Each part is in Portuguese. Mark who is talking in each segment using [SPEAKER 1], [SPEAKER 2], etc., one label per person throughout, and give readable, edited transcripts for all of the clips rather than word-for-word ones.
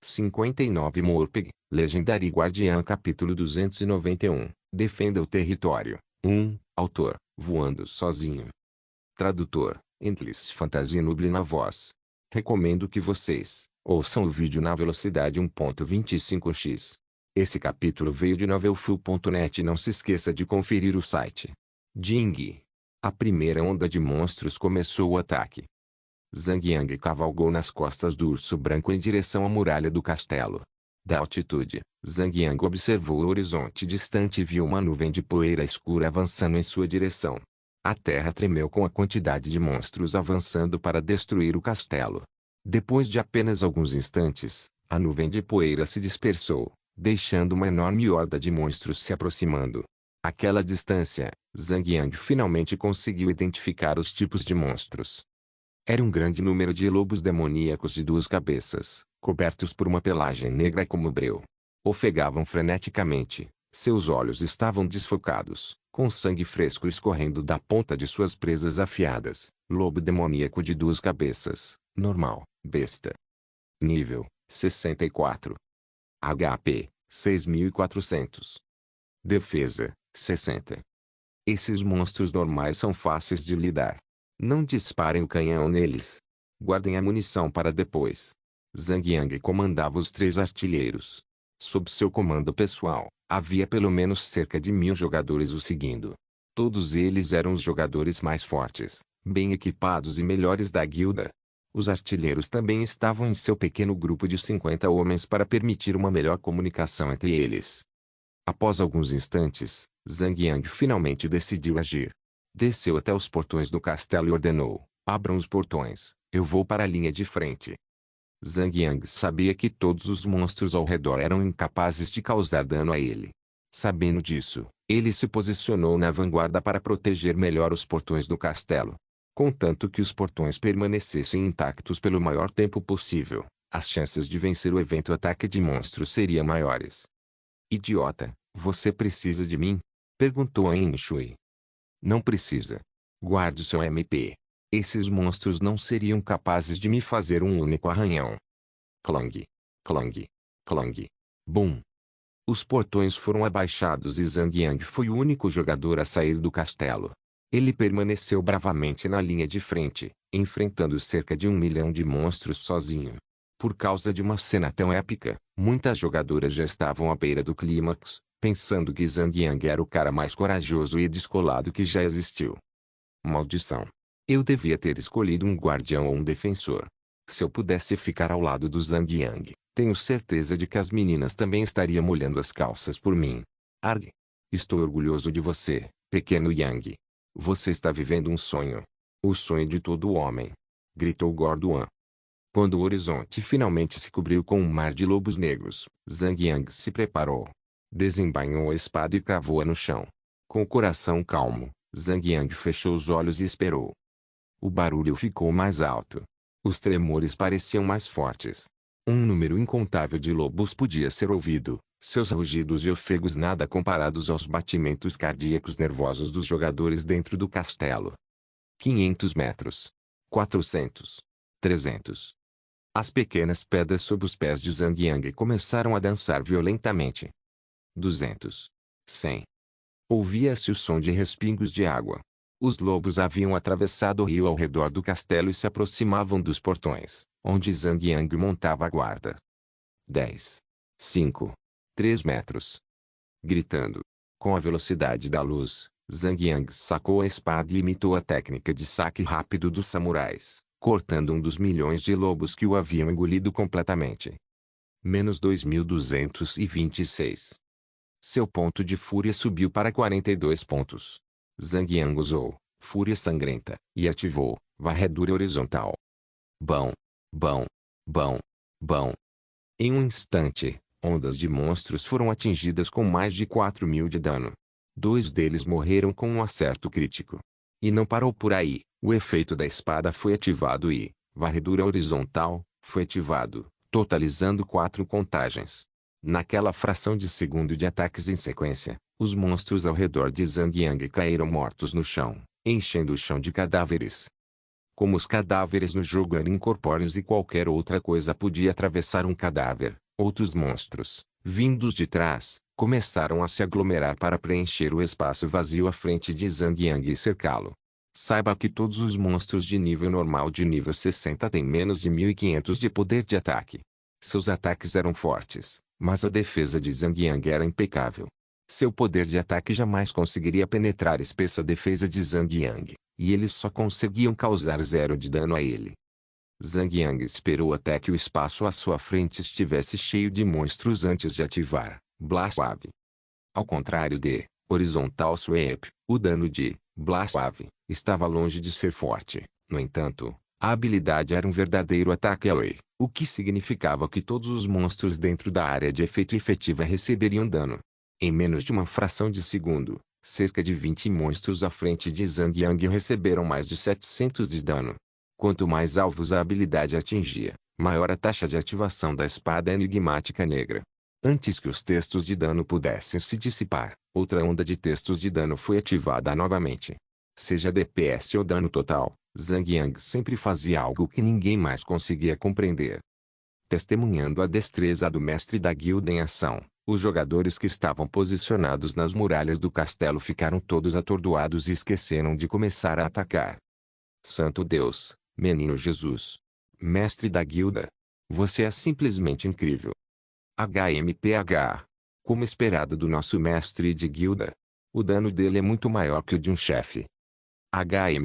[SPEAKER 1] 59 Morpeg, Legendary Guardian Capítulo 291, Defenda o Território. 1. Autor, Voando Sozinho. Tradutor, Endless Fantasy Nuble na voz. Recomendo que vocês ouçam o vídeo na velocidade 1.25x. Esse capítulo veio de novelfull.net e não se esqueça de conferir o site. Jing. A primeira onda de monstros começou o ataque. Zhang Yang cavalgou nas costas do urso branco em direção à muralha do castelo. Da altitude, Zhang Yang observou o horizonte distante e viu uma nuvem de poeira escura avançando em sua direção. A terra tremeu com a quantidade de monstros avançando para destruir o castelo. Depois de apenas alguns instantes, a nuvem de poeira se dispersou, deixando uma enorme horda de monstros se aproximando. Àquela distância, Zhang Yang finalmente conseguiu identificar os tipos de monstros. Era um grande número de lobos demoníacos de 2 cabeças, cobertos por uma pelagem negra como breu. Ofegavam freneticamente, seus olhos estavam desfocados, com sangue fresco escorrendo da ponta de suas presas afiadas. Lobo demoníaco de 2 cabeças, normal, besta. Nível, 64. HP, 6.400. Defesa, 60. Esses monstros normais são fáceis de lidar. Não disparem o canhão neles. Guardem a munição para depois. Zhang Yang comandava os 3 artilheiros. Sob seu comando pessoal, havia pelo menos cerca de 1000 jogadores o seguindo. Todos eles eram os jogadores mais fortes, bem equipados e melhores da guilda. Os artilheiros também estavam em seu pequeno grupo de 50 homens para permitir uma melhor comunicação entre eles. Após alguns instantes, Zhang Yang finalmente decidiu agir. Desceu até os portões do castelo e ordenou: abram os portões, eu vou para a linha de frente. Zhang Yang sabia que todos os monstros ao redor eram incapazes de causar dano a ele. Sabendo disso, ele se posicionou na vanguarda para proteger melhor os portões do castelo. Contanto que os portões permanecessem intactos pelo maior tempo possível, as chances de vencer o evento ataque de monstros seriam maiores. Idiota, você precisa de mim? Perguntou a Shui. Não precisa. Guarde seu MP. Esses monstros não seriam capazes de me fazer um único arranhão. Clong. Clong. Clong. Bum. Os portões foram abaixados e Zhang Yang foi o único jogador a sair do castelo. Ele permaneceu bravamente na linha de frente, enfrentando cerca de 1 milhão de monstros sozinho. Por causa de uma cena tão épica, muitas jogadoras já estavam à beira do clímax, pensando que Zhang Yang era o cara mais corajoso e descolado que já existiu. Maldição. Eu devia ter escolhido um guardião ou um defensor. Se eu pudesse ficar ao lado do Zhang Yang, tenho certeza de que as meninas também estariam molhando as calças por mim. Arg. Estou orgulhoso de você, pequeno Yang. Você está vivendo um sonho. O sonho de todo homem. Gritou Gorduan. Quando o horizonte finalmente se cobriu com um mar de lobos negros, Zhang Yang se preparou. Desembainhou a espada e cravou-a no chão. Com o coração calmo, Zhang Yang fechou os olhos e esperou. O barulho ficou mais alto. Os tremores pareciam mais fortes. Um número incontável de lobos podia ser ouvido, seus rugidos e ofegos nada comparados aos batimentos cardíacos nervosos dos jogadores dentro do castelo. 500 metros. 400. 300. As pequenas pedras sob os pés de Zhang Yang começaram a dançar violentamente. 200. 100. Ouvia-se o som de respingos de água. Os lobos haviam atravessado o rio ao redor do castelo e se aproximavam dos portões, onde Zhang Yang montava a guarda. 10. 5. 3 metros. Gritando. Com a velocidade da luz, Zhang Yang sacou a espada e imitou a técnica de saque rápido dos samurais, cortando um dos milhões de lobos que o haviam engolido completamente. Menos 2226. Seu ponto de fúria subiu para 42 pontos. Zhang Yang usou Fúria Sangrenta e ativou Varredura Horizontal. Bom. Bom. Bom. Bom. Em um instante, ondas de monstros foram atingidas com mais de 4.000 de dano. 2 deles morreram com um acerto crítico. E não parou por aí, o efeito da espada foi ativado e Varredura Horizontal foi ativado, totalizando 4 contagens. Naquela fração de segundo de ataques em sequência, os monstros ao redor de Zhang Yang caíram mortos no chão, enchendo o chão de cadáveres. Como os cadáveres no jogo eram incorpóreos e qualquer outra coisa podia atravessar um cadáver, outros monstros, vindos de trás, começaram a se aglomerar para preencher o espaço vazio à frente de Zhang Yang e cercá-lo. Saiba que todos os monstros de nível normal de nível 60 têm menos de 1500 de poder de ataque. Seus ataques eram fortes, mas a defesa de Zhang Yang era impecável. Seu poder de ataque jamais conseguiria penetrar a espessa defesa de Zhang Yang, e eles só conseguiam causar 0 de dano a ele. Zhang Yang esperou até que o espaço à sua frente estivesse cheio de monstros antes de ativar Blast Wave. Ao contrário de Horizontal Sweep, o dano de Blast Wave estava longe de ser forte. No entanto, a habilidade era um verdadeiro ataque away, o que significava que todos os monstros dentro da área de efeito efetiva receberiam dano. Em menos de uma fração de segundo, cerca de 20 monstros à frente de Zhang Yang receberam mais de 700 de dano. Quanto mais alvos a habilidade atingia, maior a taxa de ativação da espada enigmática negra. Antes que os textos de dano pudessem se dissipar, outra onda de textos de dano foi ativada novamente. Seja DPS ou dano total, Zhang Yang sempre fazia algo que ninguém mais conseguia compreender. Testemunhando a destreza do mestre da guilda em ação, os jogadores que estavam posicionados nas muralhas do castelo ficaram todos atordoados e esqueceram de começar a atacar. Santo Deus, menino Jesus! Mestre da guilda! Você é simplesmente incrível! HMPH. Como esperado do nosso mestre de guilda, o dano dele é muito maior que o de um chefe.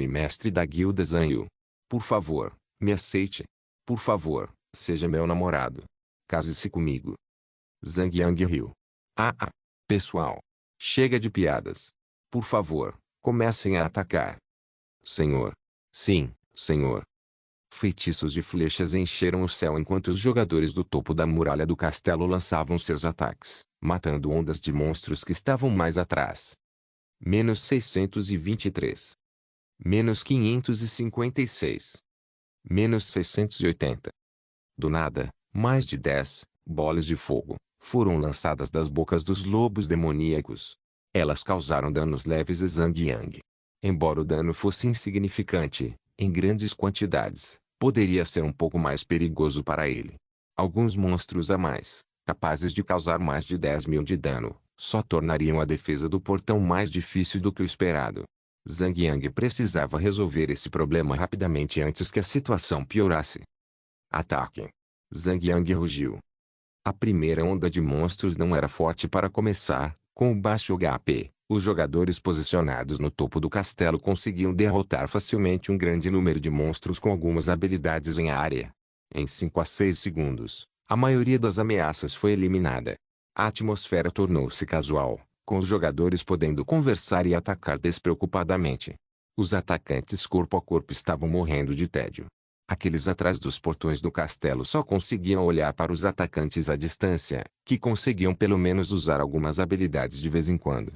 [SPEAKER 1] Mestre da guilda Zanyu. Por favor, me aceite. Por favor, seja meu namorado. Case-se comigo. Zhang Yang riu. Pessoal. Chega de piadas. Por favor, comecem a atacar. Senhor. Sim, senhor. Feitiços de flechas encheram o céu enquanto os jogadores do topo da muralha do castelo lançavam seus ataques, matando ondas de monstros que estavam mais atrás. Menos 623. Menos 556. Menos 680. Do nada, mais de 10 bolas de fogo foram lançadas das bocas dos lobos demoníacos. Elas causaram danos leves a Zhang Yang. Embora o dano fosse insignificante, em grandes quantidades, poderia ser um pouco mais perigoso para ele. Alguns monstros a mais, capazes de causar mais de 10.000 de dano, só tornariam a defesa do portão mais difícil do que o esperado. Zhang Yang precisava resolver esse problema rapidamente antes que a situação piorasse. Ataque! Zhang Yang rugiu. A primeira onda de monstros não era forte para começar, com o baixo HP. Os jogadores posicionados no topo do castelo conseguiam derrotar facilmente um grande número de monstros com algumas habilidades em área. Em 5 a 6 segundos, a maioria das ameaças foi eliminada. A atmosfera tornou-se casual, com os jogadores podendo conversar e atacar despreocupadamente. Os atacantes corpo a corpo estavam morrendo de tédio. Aqueles atrás dos portões do castelo só conseguiam olhar para os atacantes à distância, que conseguiam pelo menos usar algumas habilidades de vez em quando.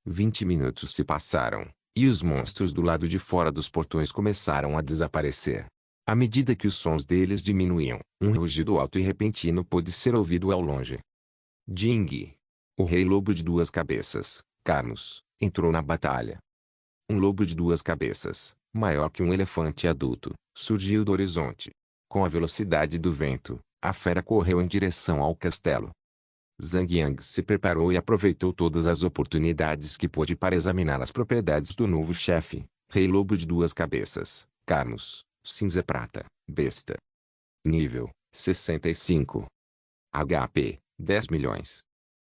[SPEAKER 1] 20 minutos se passaram, e os monstros do lado de fora dos portões começaram a desaparecer. À medida que os sons deles diminuíam, um rugido alto e repentino pôde ser ouvido ao longe. Jing, o rei lobo de duas cabeças, Carnos, entrou na batalha. Um lobo de duas cabeças, maior que um elefante adulto, surgiu do horizonte. Com a velocidade do vento, a fera correu em direção ao castelo. Zhang Yang se preparou e aproveitou todas as oportunidades que pôde para examinar as propriedades do novo chefe, Rei Lobo de duas cabeças, Carnos, cinza prata, besta. Nível, 65. HP, 10 milhões.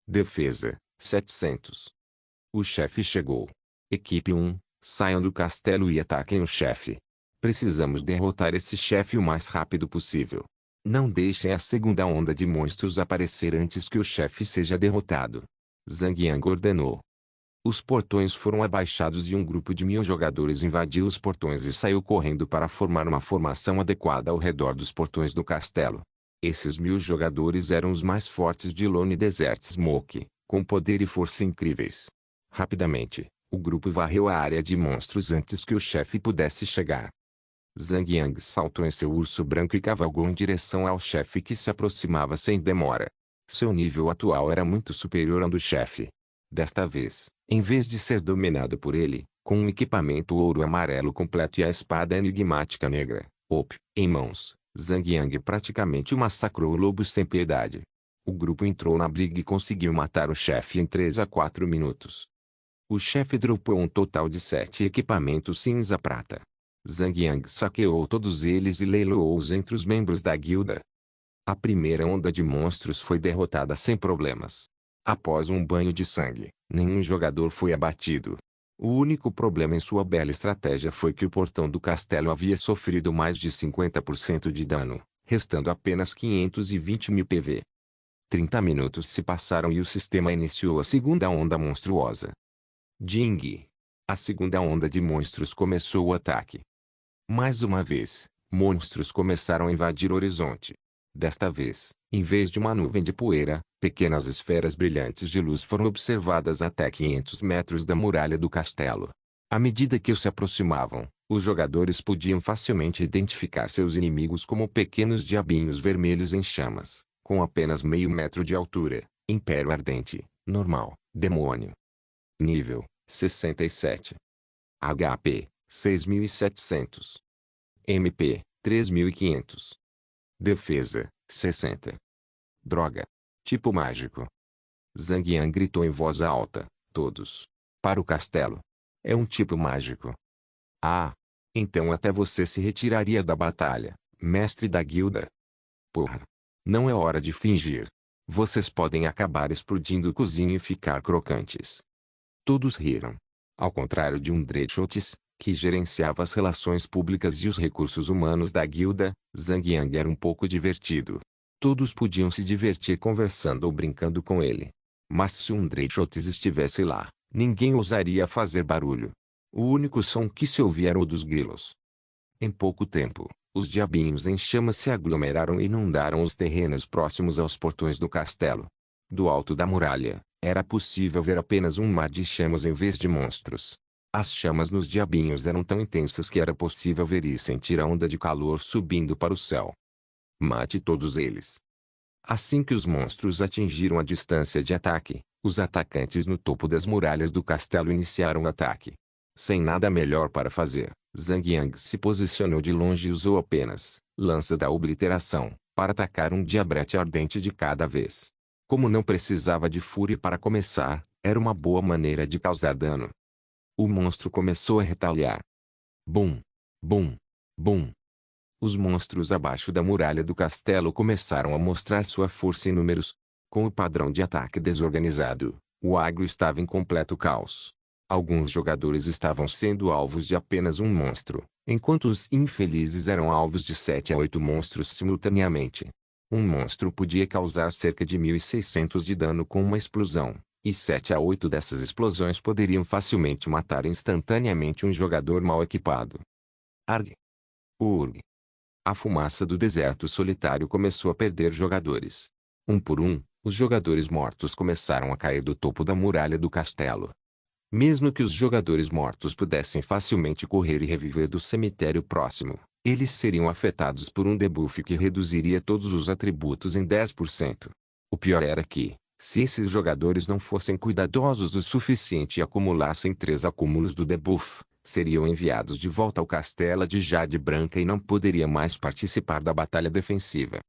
[SPEAKER 1] Defesa, 700. O chefe chegou. Equipe 1, saiam do castelo e ataquem o chefe. Precisamos derrotar esse chefe o mais rápido possível. Não deixem a segunda onda de monstros aparecer antes que o chefe seja derrotado. Zhang Yang ordenou. Os portões foram abaixados e um grupo de 1000 jogadores invadiu os portões e saiu correndo para formar uma formação adequada ao redor dos portões do castelo. Esses 1000 jogadores eram os mais fortes de Lone Desert Smoke, com poder e força incríveis. Rapidamente, o grupo varreu a área de monstros antes que o chefe pudesse chegar. Zhang Yang saltou em seu urso branco e cavalgou em direção ao chefe que se aproximava sem demora. Seu nível atual era muito superior ao do chefe. Desta vez, em vez de ser dominado por ele, Com um equipamento ouro-amarelo completo e a espada enigmática negra, Op, em mãos, Zhang Yang praticamente massacrou o lobo sem piedade. O grupo entrou na briga e conseguiu matar o chefe em 3 a 4 minutos. O chefe dropou um total de 7 equipamentos cinza-prata. Zhang Yang saqueou todos eles e leiloou-os entre os membros da guilda. A primeira onda de monstros foi derrotada sem problemas. Após um banho de sangue, nenhum jogador foi abatido. O único problema em sua bela estratégia foi que o portão do castelo havia sofrido mais de 50% de dano, restando apenas 520.000 PV. 30 minutos se passaram e o sistema iniciou a segunda onda monstruosa. Ding! A segunda onda de monstros começou o ataque. Mais uma vez, monstros começaram a invadir o horizonte. Desta vez, em vez de uma nuvem de poeira, pequenas esferas brilhantes de luz foram observadas até 500 metros da muralha do castelo. À medida que se aproximavam, os jogadores podiam facilmente identificar seus inimigos como pequenos diabinhos vermelhos em chamas, com apenas meio metro de altura, Império Ardente, Normal, Demônio. Nível, 67. HP, 6.700. MP, 3.500. Defesa, 60. Droga. Tipo mágico. Zhang Yang gritou em voz alta, todos. Para o castelo. É um tipo mágico. Ah. Então até você se retiraria da batalha, mestre da guilda. Porra. Não é hora de fingir. Vocês podem acabar explodindo o cozinho e ficar crocantes. Todos riram. Ao contrário de um Drechotes, que gerenciava as relações públicas e os recursos humanos da guilda, Zhang Yang era um pouco divertido. Todos podiam se divertir conversando ou brincando com ele. Mas se um Drechotes estivesse lá, ninguém ousaria fazer barulho. O único som que se ouvia era o dos grilos. Em pouco tempo, os diabinhos em chamas se aglomeraram e inundaram os terrenos próximos aos portões do castelo. Do alto da muralha, era possível ver apenas um mar de chamas em vez de monstros. As chamas nos diabinhos eram tão intensas que era possível ver e sentir a onda de calor subindo para o céu. Mate todos eles. Assim que os monstros atingiram a distância de ataque, os atacantes no topo das muralhas do castelo iniciaram o ataque. Sem nada melhor para fazer, Zhang Yang se posicionou de longe e usou apenas lança da obliteração para atacar um diabrete ardente de cada vez. Como não precisava de fúria para começar, era uma boa maneira de causar dano. O monstro começou a retaliar. Bum! Bum! Bum! Os monstros abaixo da muralha do castelo começaram a mostrar sua força em números. Com o padrão de ataque desorganizado, o agro estava em completo caos. Alguns jogadores estavam sendo alvos de apenas um monstro, enquanto os infelizes eram alvos de 7 a 8 monstros simultaneamente. Um monstro podia causar cerca de 1.600 de dano com uma explosão, e 7 a 8 dessas explosões poderiam facilmente matar instantaneamente um jogador mal equipado. Arg. Urg. A fumaça do deserto solitário começou a perder jogadores. Um por um, os jogadores mortos começaram a cair do topo da muralha do castelo. Mesmo que os jogadores mortos pudessem facilmente correr e reviver do cemitério próximo, eles seriam afetados por um debuff que reduziria todos os atributos em 10%. O pior era que, se esses jogadores não fossem cuidadosos o suficiente e acumulassem 3 acúmulos do debuff, seriam enviados de volta ao castelo de Jade Branca e não poderia mais participar da batalha defensiva.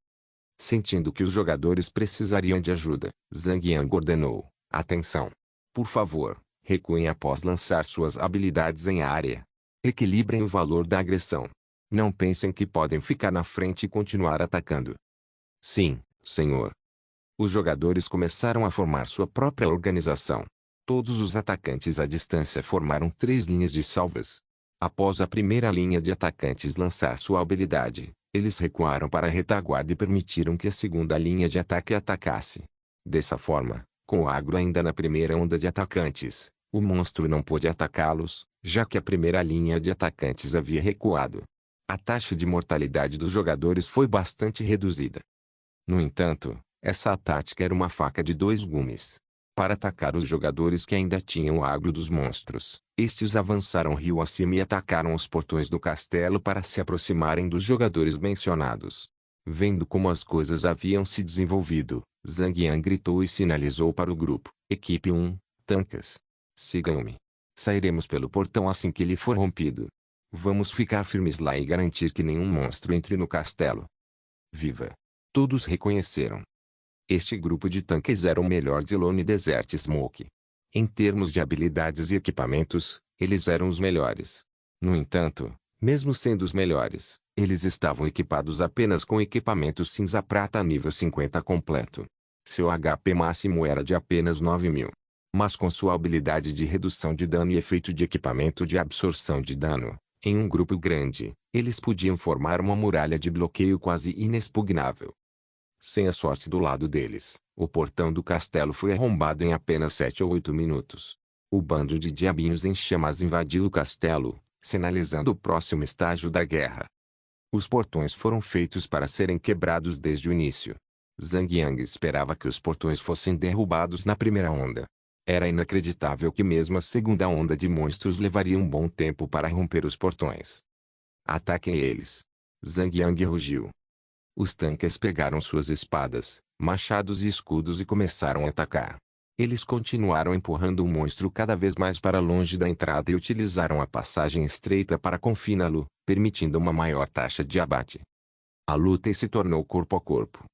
[SPEAKER 1] Sentindo que os jogadores precisariam de ajuda, Zhang Yang ordenou: atenção! Por favor, recuem após lançar suas habilidades em área. Equilibrem o valor da agressão. Não pensem que podem ficar na frente e continuar atacando. Sim, senhor. Os jogadores começaram a formar sua própria organização. Todos os atacantes à distância formaram 3 linhas de salvas. Após a primeira linha de atacantes lançar sua habilidade, eles recuaram para a retaguarda e permitiram que a segunda linha de ataque atacasse. Dessa forma, com o agro ainda na primeira onda de atacantes, o monstro não pôde atacá-los, já que a primeira linha de atacantes havia recuado. A taxa de mortalidade dos jogadores foi bastante reduzida. No entanto, essa tática era uma faca de 2 gumes. Para atacar os jogadores que ainda tinham o agro dos monstros, estes avançaram rio acima e atacaram os portões do castelo para se aproximarem dos jogadores mencionados. Vendo como as coisas haviam se desenvolvido, Zhang Yang gritou e sinalizou para o grupo: Equipe 1, Tankas. Sigam-me. Sairemos pelo portão assim que ele for rompido. Vamos ficar firmes lá e garantir que nenhum monstro entre no castelo. Viva! Todos reconheceram. Este grupo de tanques era o melhor de Lone Desert Smoke. Em termos de habilidades e equipamentos, eles eram os melhores. No entanto, mesmo sendo os melhores, eles estavam equipados apenas com equipamento cinza-prata nível 50 completo. Seu HP máximo era de apenas 9.000. Mas com sua habilidade de redução de dano e efeito de equipamento de absorção de dano, em um grupo grande, eles podiam formar uma muralha de bloqueio quase inexpugnável. Sem a sorte do lado deles, o portão do castelo foi arrombado em apenas 7 ou 8 minutos. O bando de diabinhos em chamas invadiu o castelo, sinalizando o próximo estágio da guerra. Os portões foram feitos para serem quebrados desde o início. Zhang Yang esperava que os portões fossem derrubados na primeira onda. Era inacreditável que mesmo a segunda onda de monstros levaria um bom tempo para romper os portões. Ataquem eles! Zhang Yang rugiu. Os tanques pegaram suas espadas, machados e escudos e começaram a atacar. Eles continuaram empurrando o monstro cada vez mais para longe da entrada e utilizaram a passagem estreita para confiná-lo, permitindo uma maior taxa de abate. A luta se tornou corpo a corpo.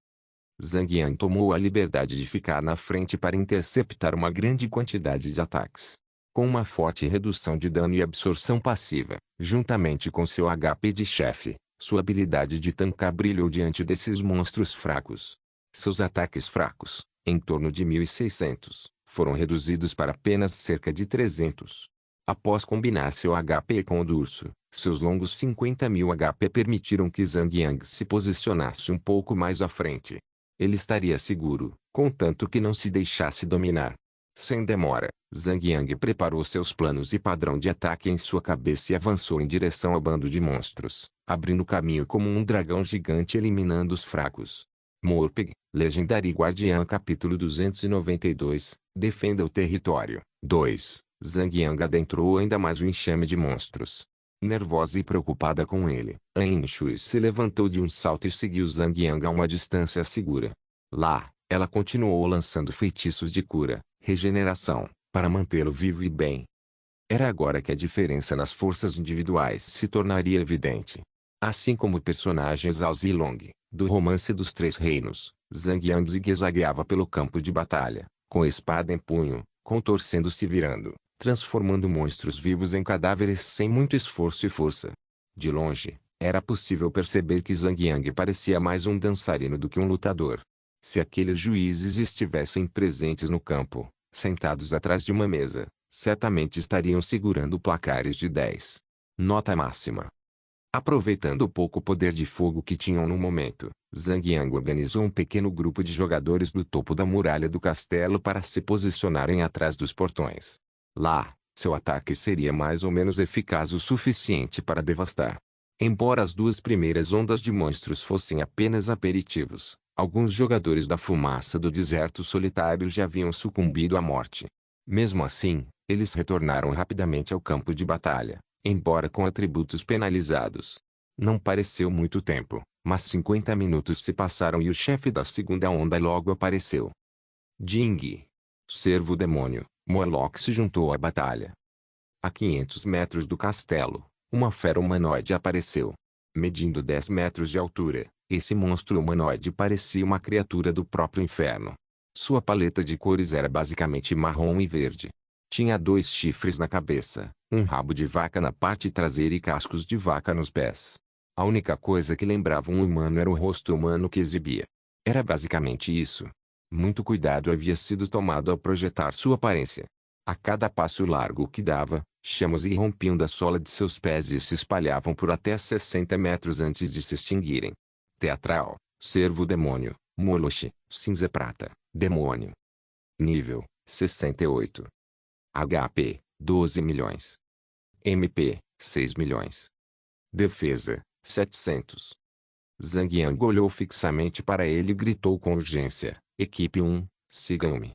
[SPEAKER 1] Zhang Yang tomou a liberdade de ficar na frente para interceptar uma grande quantidade de ataques. Com uma forte redução de dano e absorção passiva, juntamente com seu HP de chefe, sua habilidade de tancar brilhou diante desses monstros fracos. Seus ataques fracos, em torno de 1.600, foram reduzidos para apenas cerca de 300. Após combinar seu HP com o do urso, seus longos 50.000 HP permitiram que Zhang Yang se posicionasse um pouco mais à frente. Ele estaria seguro, contanto que não se deixasse dominar. Sem demora, Zhang Yang preparou seus planos e padrão de ataque em sua cabeça e avançou em direção ao bando de monstros, abrindo caminho como um dragão gigante eliminando os fracos. Morpeg, Legendary Guardiã Capítulo 292, Defenda o Território. 2. Zhang Yang adentrou ainda mais o enxame de monstros. Nervosa e preocupada com ele, Ain Shui se levantou de um salto e seguiu Zhang Yang a uma distância segura. Lá, ela continuou lançando feitiços de cura, regeneração, para mantê-lo vivo e bem. Era agora que a diferença nas forças individuais se tornaria evidente. Assim como o personagem Zhao Zilong, do Romance dos Três Reinos, Zhang Yang zigue-zagueava pelo campo de batalha, com a espada em punho, contorcendo-se e virando, transformando monstros vivos em cadáveres sem muito esforço e força. De longe, era possível perceber que Zhang Yang parecia mais um dançarino do que um lutador. Se aqueles juízes estivessem presentes no campo, sentados atrás de uma mesa, certamente estariam segurando placares de 10. Nota máxima. Aproveitando o pouco poder de fogo que tinham no momento, Zhang Yang organizou um pequeno grupo de jogadores do topo da muralha do castelo para se posicionarem atrás dos portões. Lá, seu ataque seria mais ou menos eficaz o suficiente para devastar. Embora as duas primeiras ondas de monstros fossem apenas aperitivos, alguns jogadores da fumaça do deserto solitário já haviam sucumbido à morte. Mesmo assim, eles retornaram rapidamente ao campo de batalha, embora com atributos penalizados. Não pareceu muito tempo, mas 50 minutos se passaram e o chefe da segunda onda logo apareceu. Jing, Servo Demônio, Morlock se juntou à batalha. A 500 metros do castelo, uma fera humanoide apareceu. Medindo 10 metros de altura, esse monstro humanoide parecia uma criatura do próprio inferno. Sua paleta de cores era basicamente marrom e verde. Tinha 2 chifres na cabeça, um rabo de vaca na parte traseira e cascos de vaca nos pés. A única coisa que lembrava um humano era o rosto humano que exibia. Era basicamente isso. Muito cuidado havia sido tomado ao projetar sua aparência. A cada passo largo que dava, chamas irrompiam da sola de seus pés e se espalhavam por até 60 metros antes de se extinguirem. Teatral, Servo Demônio, Moloch, Cinza Prata, Demônio. Nível, 68. HP, 12 milhões. MP, 6 milhões. Defesa, 700. Zhang Yang olhou fixamente para ele e gritou com urgência: Equipe 1, sigam-me.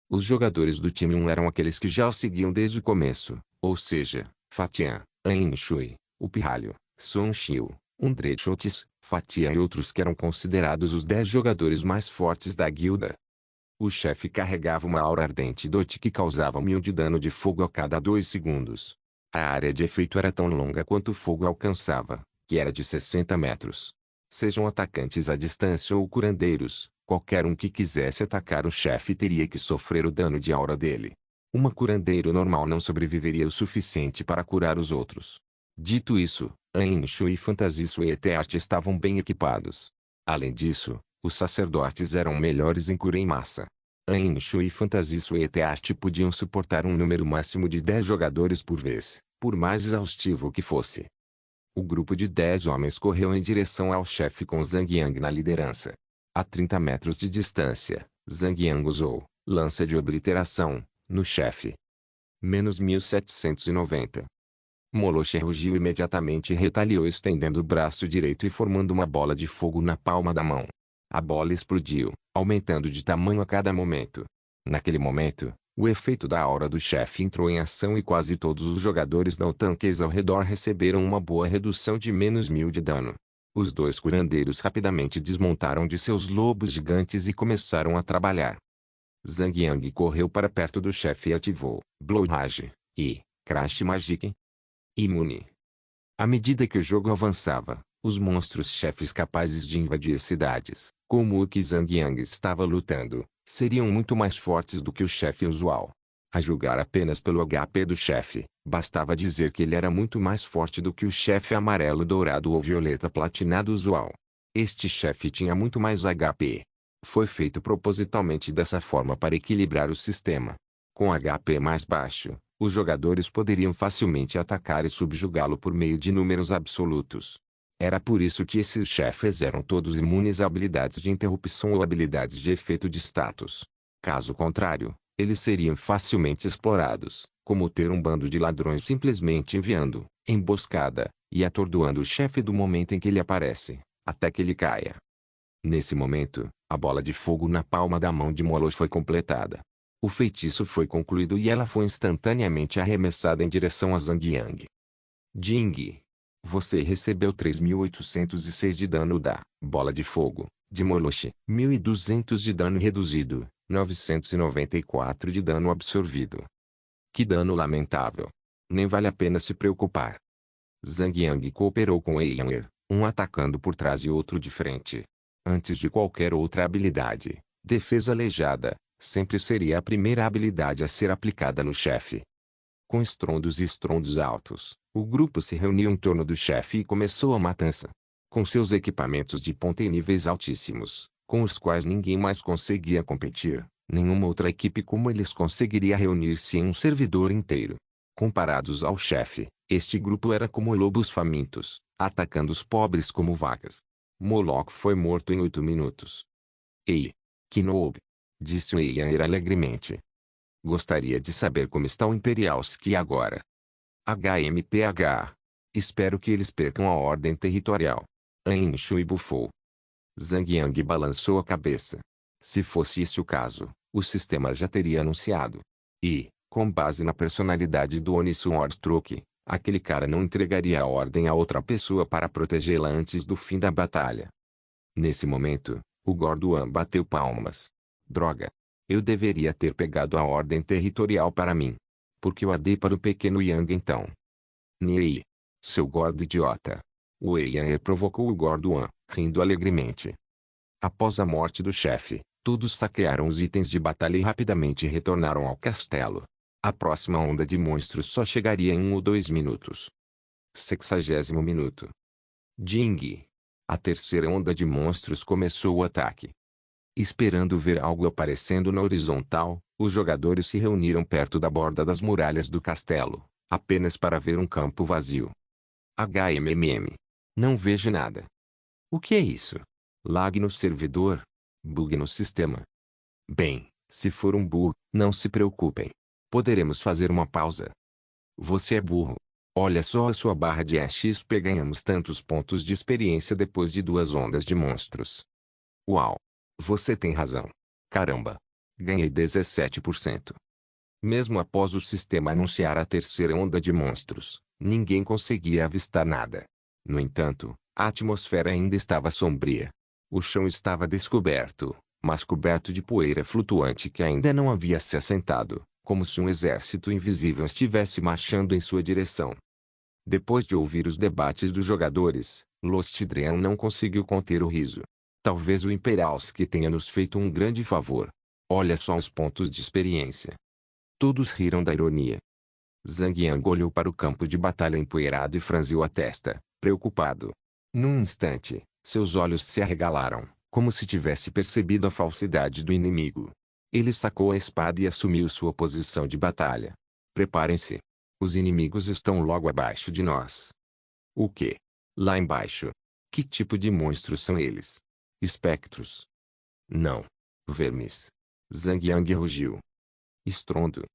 [SPEAKER 1] Os jogadores do time 1 eram aqueles que já o seguiam desde o começo, ou seja, Fatian, Ain Shui, o Pirralho, Sun Xiu, Undrechotis, Fatia e outros que eram considerados os 10 jogadores mais fortes da guilda. O chefe carregava uma aura ardente dot que causava 1000 de dano de fogo a cada 2 segundos. A área de efeito era tão longa quanto o fogo alcançava, que era de 60 metros. Sejam atacantes à distância ou curandeiros, qualquer um que quisesse atacar o chefe teria que sofrer o dano de aura dele. Uma curandeiro normal não sobreviveria o suficiente para curar os outros. Dito isso, Anshu e Fantasy Sueteart estavam bem equipados. Além disso, os sacerdotes eram melhores em cura em massa. Anshu e Fantasy Sueteart podiam suportar um número máximo de 10 jogadores por vez, por mais exaustivo que fosse. O grupo de 10 homens correu em direção ao chefe com Zhang Yang na liderança. A 30 metros de distância, Zhang Yang usou lança de obliteração no chefe. Menos 1790. Moloch rugiu imediatamente e retaliou estendendo o braço direito e formando uma bola de fogo na palma da mão. A bola explodiu, aumentando de tamanho a cada momento. Naquele momento, o efeito da aura do chefe entrou em ação e quase todos os jogadores não tanques ao redor receberam uma boa redução de menos 1000 de dano. Os dois curandeiros rapidamente desmontaram de seus lobos gigantes e começaram a trabalhar. Zhang Yang correu para perto do chefe e ativou Blow Rage e Crash Magic Imune. À medida que o jogo avançava, os monstros chefes capazes de invadir cidades, como o que Zhang Yang estava lutando, seriam muito mais fortes do que o chefe usual. A julgar apenas pelo HP do chefe, bastava dizer que ele era muito mais forte do que o chefe amarelo dourado ou violeta platinado usual. Este chefe tinha muito mais HP. Foi feito propositalmente dessa forma para equilibrar o sistema. Com HP mais baixo, os jogadores poderiam facilmente atacar e subjugá-lo por meio de números absolutos. Era por isso que esses chefes eram todos imunes a habilidades de interrupção ou habilidades de efeito de status. Caso contrário, eles seriam facilmente explorados, como ter um bando de ladrões simplesmente enviando emboscada e atordoando o chefe do momento em que ele aparece, até que ele caia. Nesse momento, a bola de fogo na palma da mão de Moloch foi completada. O feitiço foi concluído e ela foi instantaneamente arremessada em direção a Zhang Yang. Jing. Você recebeu 3.806 de dano da bola de fogo, de Moloch, 1.200 de dano reduzido, 994 de dano absorvido. Que dano lamentável. Nem vale a pena se preocupar. Zhang Yang cooperou com Eianger, um atacando por trás e outro de frente. Antes de qualquer outra habilidade, defesa aleijada, sempre seria a primeira habilidade a ser aplicada no chefe. Com estrondos e estrondos altos, o grupo se reuniu em torno do chefe e começou a matança. Com seus equipamentos de ponta em níveis altíssimos, com os quais ninguém mais conseguia competir, nenhuma outra equipe como eles conseguiria reunir-se em um servidor inteiro. Comparados ao chefe, este grupo era como lobos famintos, atacando os pobres como vacas. Moloch foi morto em 8 minutos. Ei! Que noob! Disse Eianger alegremente. Gostaria de saber como está o Imperialski agora. HMPH. Espero que eles percam a ordem territorial. Anshui bufou. Zhang Yang balançou a cabeça. Se fosse esse o caso, o sistema já teria anunciado. E, com base na personalidade do Onisun Orstruck, aquele cara não entregaria a ordem a outra pessoa para protegê-la antes do fim da batalha. Nesse momento, o Gorduan bateu palmas. Droga! Eu deveria ter pegado a ordem territorial para mim. Porque eu a dei para o pequeno Yang então. Nei! Seu gordo idiota! O Eianger provocou o Gorduan, rindo alegremente. Após a morte do chefe, todos saquearam os itens de batalha e rapidamente retornaram ao castelo. A próxima onda de monstros só chegaria em 1 ou 2 minutos. 60º minuto. Jing. A terceira onda de monstros começou o ataque. Esperando ver algo aparecendo na horizontal, os jogadores se reuniram perto da borda das muralhas do castelo, apenas para ver um campo vazio. HMMM. Não vejo nada. O que é isso? Lag no servidor? Bug no sistema? Bem, se for um bug, não se preocupem. Poderemos fazer uma pausa. Você é burro. Olha só a sua barra de XP. Ganhamos tantos pontos de experiência depois de 2 ondas de monstros. Uau! Você tem razão. Caramba! Ganhei 17%. Mesmo após o sistema anunciar a terceira onda de monstros, ninguém conseguia avistar nada. No entanto, a atmosfera ainda estava sombria. O chão estava descoberto, mas coberto de poeira flutuante que ainda não havia se assentado, como se um exército invisível estivesse marchando em sua direção. Depois de ouvir os debates dos jogadores, Lostridrian não conseguiu conter o riso. Talvez o Imperialski tenha nos feito um grande favor. Olha só os pontos de experiência. Todos riram da ironia. Zhang Yang olhou para o campo de batalha empoeirado e franziu a testa, preocupado. Num instante, seus olhos se arregalaram, como se tivesse percebido a falsidade do inimigo. Ele sacou a espada e assumiu sua posição de batalha. Preparem-se. Os inimigos estão logo abaixo de nós. O quê? Lá embaixo. Que tipo de monstros são eles? Espectros? Não. Vermes. Zhang Yang rugiu. Estrondo.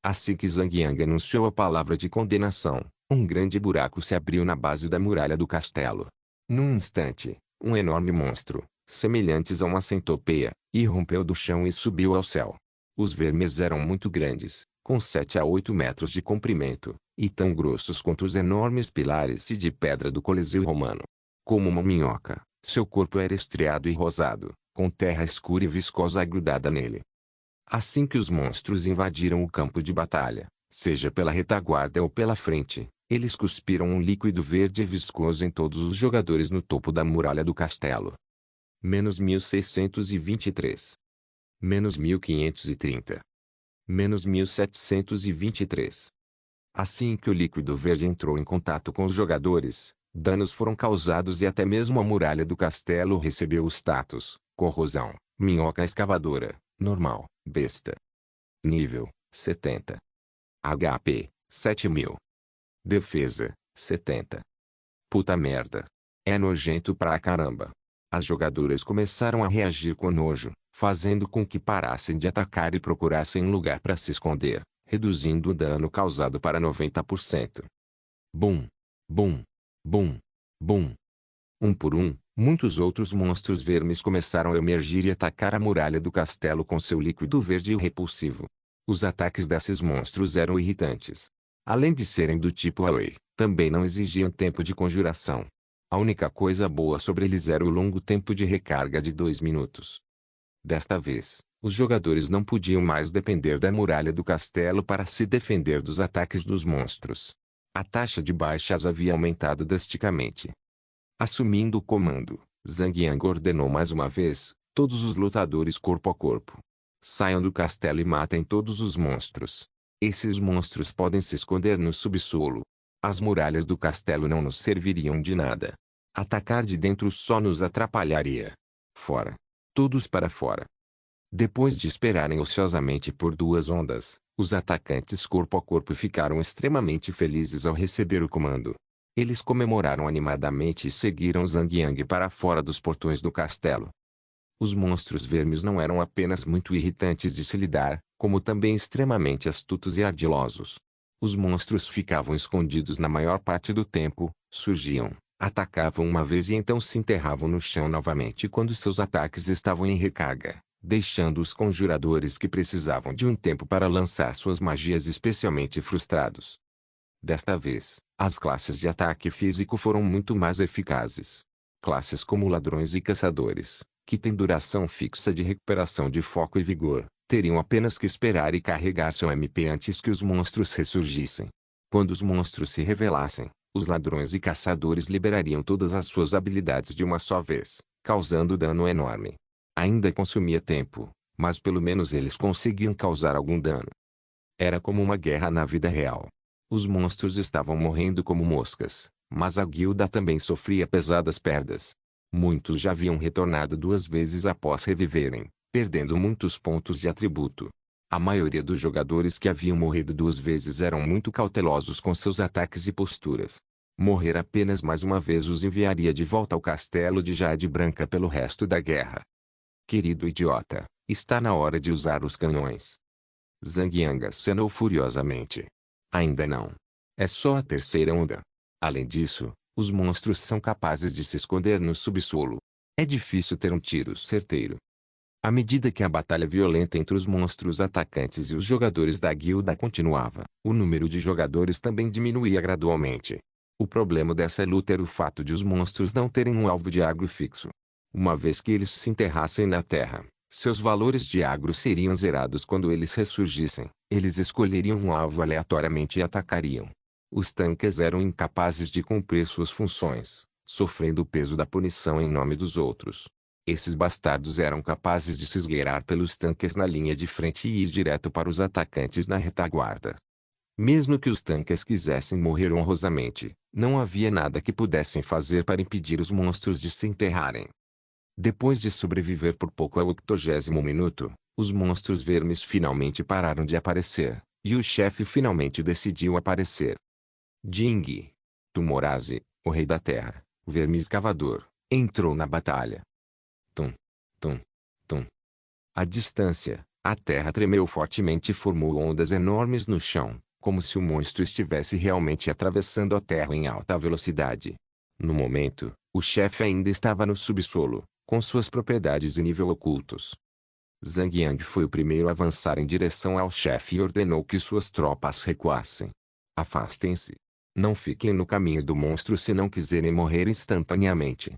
[SPEAKER 1] Assim que Zhang Yang anunciou a palavra de condenação, um grande buraco se abriu na base da muralha do castelo. Num instante, um enorme monstro, semelhante a uma centopeia, irrompeu do chão e subiu ao céu. Os vermes eram muito grandes, com 7 a 8 metros de comprimento, e tão grossos quanto os enormes pilares de pedra do Coliseu Romano. Como uma minhoca, seu corpo era estriado e rosado, com terra escura e viscosa grudada nele. Assim que os monstros invadiram o campo de batalha, seja pela retaguarda ou pela frente, eles cuspiram um líquido verde e viscoso em todos os jogadores no topo da muralha do castelo. Menos 1623. Menos 1530. Menos 1723. Assim que o líquido verde entrou em contato com os jogadores, danos foram causados e até mesmo a muralha do castelo recebeu o status: corrosão, minhoca escavadora, normal, besta. Nível: 70. HP: 7000. Defesa: 70. Puta merda. É nojento pra caramba. As jogadoras começaram a reagir com nojo, fazendo com que parassem de atacar e procurassem um lugar para se esconder, reduzindo o dano causado para 90%. Bum! Bum! Bum! Bum! Um por um, muitos outros monstros vermes começaram a emergir e atacar a muralha do castelo com seu líquido verde e repulsivo. Os ataques desses monstros eram irritantes. Além de serem do tipo Aoi, também não exigiam tempo de conjuração. A única coisa boa sobre eles era o longo tempo de recarga de 2 minutos. Desta vez, os jogadores não podiam mais depender da muralha do castelo para se defender dos ataques dos monstros. A taxa de baixas havia aumentado drasticamente. Assumindo o comando, Zhang Yang ordenou mais uma vez: todos os lutadores corpo a corpo. Saiam do castelo e matem todos os monstros. Esses monstros podem se esconder no subsolo. As muralhas do castelo não nos serviriam de nada. Atacar de dentro só nos atrapalharia. Fora. Todos para fora. Depois de esperarem ociosamente por 2 ondas, os atacantes corpo a corpo ficaram extremamente felizes ao receber o comando. Eles comemoraram animadamente e seguiram Zhang Yang para fora dos portões do castelo. Os monstros vermes não eram apenas muito irritantes de se lidar, como também extremamente astutos e ardilosos. Os monstros ficavam escondidos na maior parte do tempo, surgiam, atacavam uma vez e então se enterravam no chão novamente quando seus ataques estavam em recarga, deixando os conjuradores que precisavam de um tempo para lançar suas magias especialmente frustrados. Desta vez, as classes de ataque físico foram muito mais eficazes. Classes como ladrões e caçadores, que têm duração fixa de recuperação de foco e vigor, teriam apenas que esperar e carregar seu MP antes que os monstros ressurgissem. Quando os monstros se revelassem, os ladrões e caçadores liberariam todas as suas habilidades de uma só vez, causando dano enorme. Ainda consumia tempo, mas pelo menos eles conseguiam causar algum dano. Era como uma guerra na vida real. Os monstros estavam morrendo como moscas, mas a guilda também sofria pesadas perdas. Muitos já haviam retornado 2 vezes após reviverem, perdendo muitos pontos de atributo. A maioria dos jogadores que haviam morrido 2 vezes eram muito cautelosos com seus ataques e posturas. Morrer apenas mais uma vez os enviaria de volta ao castelo de Jade Branca pelo resto da guerra. Querido idiota, está na hora de usar os canhões. Zhang Yang acenou furiosamente. Ainda não. É só a terceira onda. Além disso, os monstros são capazes de se esconder no subsolo. É difícil ter um tiro certeiro. À medida que a batalha violenta entre os monstros atacantes e os jogadores da guilda continuava, o número de jogadores também diminuía gradualmente. O problema dessa luta era o fato de os monstros não terem um alvo de agro fixo. Uma vez que eles se enterrassem na terra, Seus valores de agro seriam zerados quando eles ressurgissem. Eles escolheriam um alvo aleatoriamente e atacariam. Os tanques eram incapazes de cumprir suas funções, sofrendo o peso da punição em nome dos outros. Esses bastardos eram capazes de se esgueirar pelos tanques na linha de frente e ir direto para os atacantes na retaguarda. Mesmo que os tanques quisessem morrer honrosamente, não havia nada que pudessem fazer para impedir os monstros de se enterrarem. Depois de sobreviver por pouco ao 80º minuto, os monstros vermes finalmente pararam de aparecer, e o chefe finalmente decidiu aparecer. Jing Tumorazi, o rei da terra, o verme escavador, entrou na batalha. Tum, tum, tum. À distância, a terra tremeu fortemente e formou ondas enormes no chão, como se o monstro estivesse realmente atravessando a terra em alta velocidade. No momento, o chefe ainda estava no subsolo, com suas propriedades e nível ocultos. Zhang Yang foi o primeiro a avançar em direção ao chefe e ordenou que suas tropas recuassem. Afastem-se. Não fiquem no caminho do monstro se não quiserem morrer instantaneamente.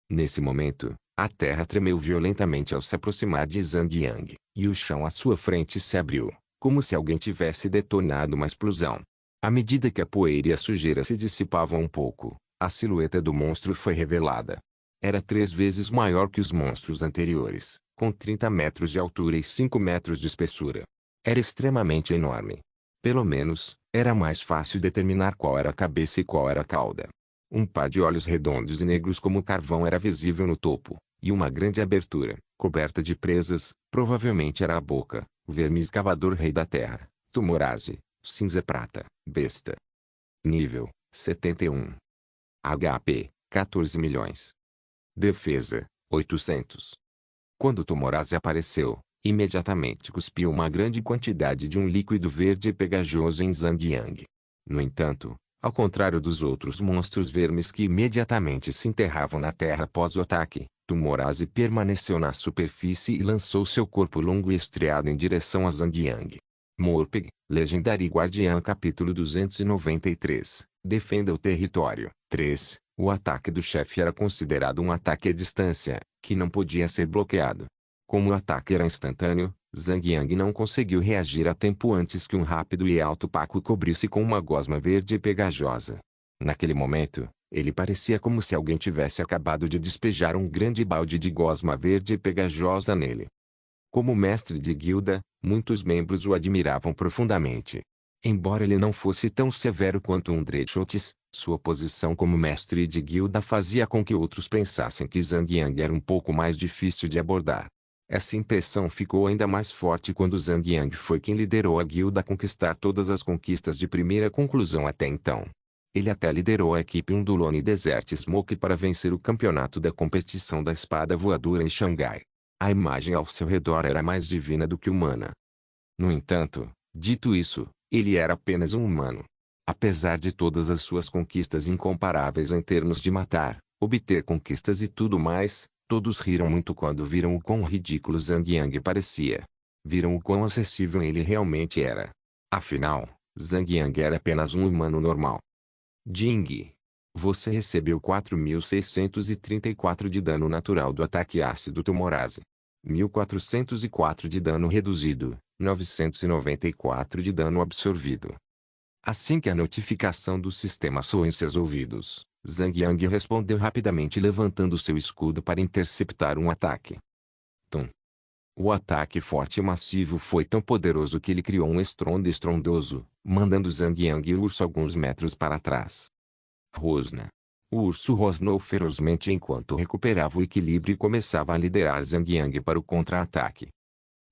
[SPEAKER 1] Nesse momento, a terra tremeu violentamente ao se aproximar de Zhang Yang, e o chão à sua frente se abriu, como se alguém tivesse detonado uma explosão. À medida que a poeira e a sujeira se dissipavam um pouco, a silhueta do monstro foi revelada. Era 3 vezes maior que os monstros anteriores, com 30 metros de altura e 5 metros de espessura. Era extremamente enorme. Pelo menos, era mais fácil determinar qual era a cabeça e qual era a cauda. Um par de olhos redondos e negros como carvão era visível no topo, e uma grande abertura, coberta de presas, provavelmente era a boca. Verme escavador rei da terra, Tumorazi, cinza prata, besta. Nível, 71. HP, 14 milhões. Defesa, 800. Quando Tumorazi apareceu, imediatamente cuspiu uma grande quantidade de um líquido verde pegajoso em Zhang Yang. No entanto, ao contrário dos outros monstros vermes que imediatamente se enterravam na terra após o ataque, Tumorazi permaneceu na superfície e lançou seu corpo longo e estriado em direção a Zhang Yang. Morpeg, Legendário Guardiã Capítulo 293, Defenda o território. 3. O ataque do chefe era considerado um ataque à distância, que não podia ser bloqueado. Como o ataque era instantâneo, Zhang Yang não conseguiu reagir a tempo antes que um rápido e alto Paco o cobrisse com uma gosma verde pegajosa. Naquele momento, ele parecia como se alguém tivesse acabado de despejar um grande balde de gosma verde pegajosa nele. Como mestre de guilda, muitos membros o admiravam profundamente. Embora ele não fosse tão severo quanto um Drechotes, sua posição como mestre de guilda fazia com que outros pensassem que Zhang Yang era um pouco mais difícil de abordar. Essa impressão ficou ainda mais forte quando Zhang Yang foi quem liderou a guilda a conquistar todas as conquistas de primeira conclusão até então. Ele até liderou a equipe Undulone Desert Smoke para vencer o campeonato da competição da espada voadora em Xangai. A imagem ao seu redor era mais divina do que humana. No entanto, dito isso, ele era apenas um humano. Apesar de todas as suas conquistas incomparáveis em termos de matar, obter conquistas e tudo mais, todos riram muito quando viram o quão ridículo Zhang Yang parecia. Viram o quão acessível ele realmente era. Afinal, Zhang Yang era apenas um humano normal. Jing. Você recebeu 4.634 de dano natural do ataque ácido Tumorazi. 1.404 de dano reduzido, 994 de dano absorvido. Assim que a notificação do sistema soou em seus ouvidos, Zhang Yang respondeu rapidamente levantando seu escudo para interceptar um ataque. Tum. O ataque forte e massivo foi tão poderoso que ele criou um estrondo estrondoso, mandando Zhang Yang e o urso alguns metros para trás. Rosna. O urso rosnou ferozmente enquanto recuperava o equilíbrio e começava a liderar Zhang Yang para o contra-ataque.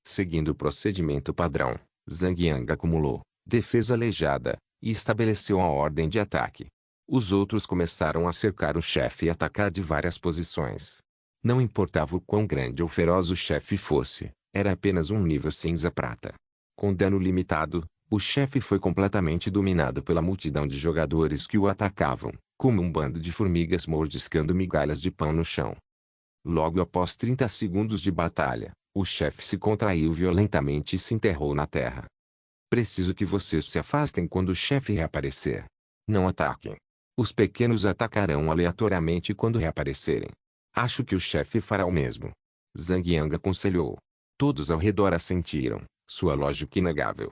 [SPEAKER 1] Seguindo o procedimento padrão, Zhang Yang acumulou defesa aleijada e estabeleceu a ordem de ataque. Os outros começaram a cercar o chefe e atacar de várias posições. Não importava o quão grande ou feroz o chefe fosse, era apenas um nível cinza prata. Com dano limitado, o chefe foi completamente dominado pela multidão de jogadores que o atacavam, como um bando de formigas mordiscando migalhas de pão no chão. Logo após 30 segundos de batalha, o chefe se contraiu violentamente e se enterrou na terra. Preciso que vocês se afastem quando o chefe reaparecer. Não ataquem. Os pequenos atacarão aleatoriamente quando reaparecerem. Acho que o chefe fará o mesmo. Zhang Yang aconselhou. Todos ao redor assentiram, sua lógica inegável.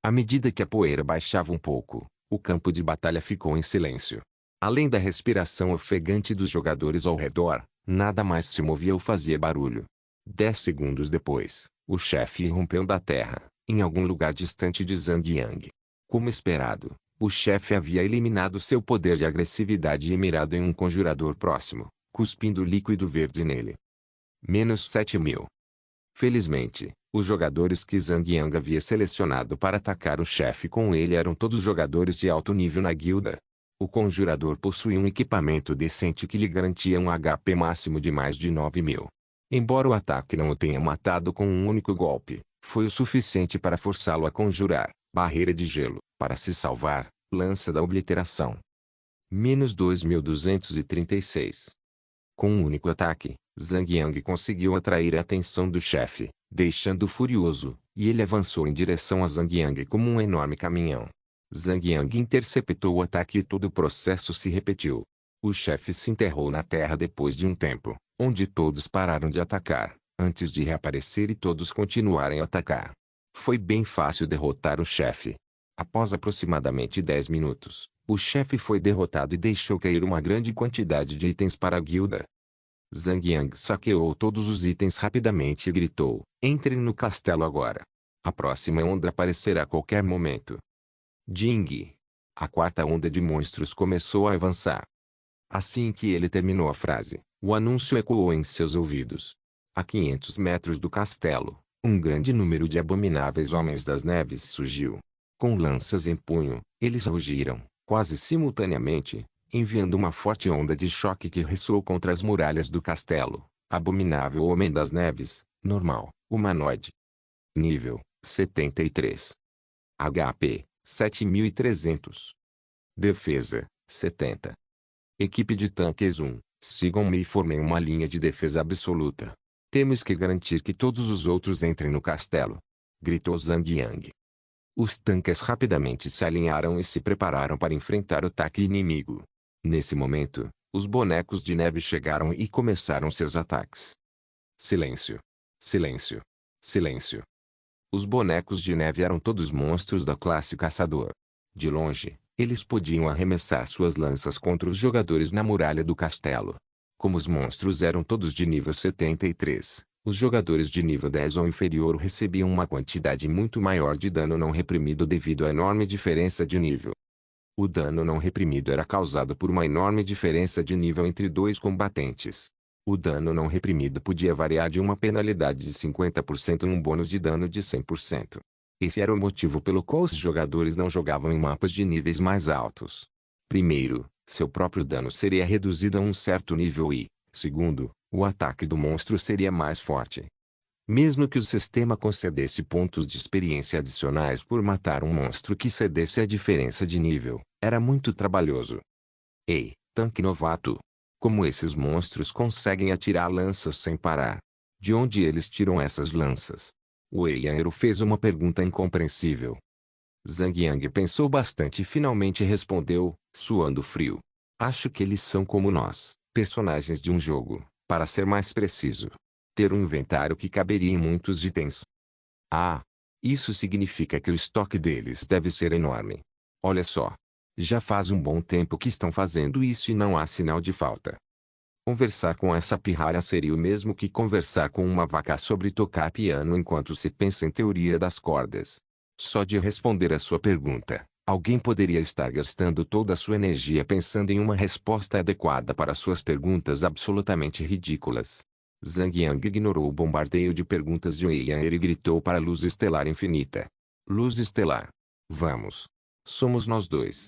[SPEAKER 1] À medida que a poeira baixava um pouco, o campo de batalha ficou em silêncio. Além da respiração ofegante dos jogadores ao redor, nada mais se movia ou fazia barulho. 10 segundos depois, o chefe irrompeu da terra, em algum lugar distante de Zhang Yang. Como esperado, o chefe havia eliminado seu poder de agressividade e mirado em um conjurador próximo, cuspindo líquido verde nele. Menos 7.000. Felizmente, os jogadores que Zhang Yang havia selecionado para atacar o chefe com ele eram todos jogadores de alto nível na guilda. O conjurador possuía um equipamento decente que lhe garantia um HP máximo de mais de 9.000. Embora o ataque não o tenha matado com um único golpe, foi o suficiente para forçá-lo a conjurar barreira de gelo, para se salvar, lança da obliteração. Menos 2.236. Com um único ataque, Zhang Yang conseguiu atrair a atenção do chefe, deixando-o furioso, e ele avançou em direção a Zhang Yang como um enorme caminhão. Zhang Yang interceptou o ataque e todo o processo se repetiu. O chefe se enterrou na terra depois de um tempo, onde todos pararam de atacar, antes de reaparecer e todos continuarem a atacar. Foi bem fácil derrotar o chefe. Após aproximadamente 10 minutos, o chefe foi derrotado e deixou cair uma grande quantidade de itens para a guilda. Zhang Yang saqueou todos os itens rapidamente e gritou: "Entrem no castelo agora. A próxima onda aparecerá a qualquer momento." Ding! A quarta onda de monstros começou a avançar. Assim que ele terminou a frase, o anúncio ecoou em seus ouvidos. A 500 metros do castelo, um grande número de abomináveis homens das neves surgiu. Com lanças em punho, eles rugiram, quase simultaneamente, enviando uma forte onda de choque que ressoou contra as muralhas do castelo. Abominável Homem das Neves, normal, humanoide. Nível, 73. HP, 7.300. Defesa, 70. Equipe de tanques 1, sigam-me e formem uma linha de defesa absoluta. Temos que garantir que todos os outros entrem no castelo. Gritou Zhang Yang. Os tanques rapidamente se alinharam e se prepararam para enfrentar o ataque inimigo. Nesse momento, os bonecos de neve chegaram e começaram seus ataques. Silêncio. Silêncio. Silêncio. Os bonecos de neve eram todos monstros da classe caçador. De longe, eles podiam arremessar suas lanças contra os jogadores na muralha do castelo. Como os monstros eram todos de nível 73, os jogadores de nível 10 ou inferior recebiam uma quantidade muito maior de dano não reprimido devido à enorme diferença de nível. O dano não reprimido era causado por uma enorme diferença de nível entre dois combatentes. O dano não reprimido podia variar de uma penalidade de 50% a um bônus de dano de 100%. Esse era o motivo pelo qual os jogadores não jogavam em mapas de níveis mais altos. Primeiro, seu próprio dano seria reduzido a um certo nível e, segundo, o ataque do monstro seria mais forte. Mesmo que o sistema concedesse pontos de experiência adicionais por matar um monstro que cedesse a diferença de nível, era muito trabalhoso. Ei, tanque novato! Como esses monstros conseguem atirar lanças sem parar? De onde eles tiram essas lanças? O Eianero fez uma pergunta incompreensível. Zhang Yang pensou bastante e finalmente respondeu, suando frio. Acho que eles são como nós, personagens de um jogo, para ser mais preciso. Ter um inventário que caberia em muitos itens. Ah! Isso significa que o estoque deles deve ser enorme. Olha só. Já faz um bom tempo que estão fazendo isso e não há sinal de falta. Conversar com essa pirralha seria o mesmo que conversar com uma vaca sobre tocar piano enquanto se pensa em teoria das cordas. Só de responder a sua pergunta, alguém poderia estar gastando toda a sua energia pensando em uma resposta adequada para suas perguntas absolutamente ridículas. Zhang Yang ignorou o bombardeio de perguntas de Eianero e gritou para a luz estelar infinita. Luz estelar. Vamos. Somos nós dois.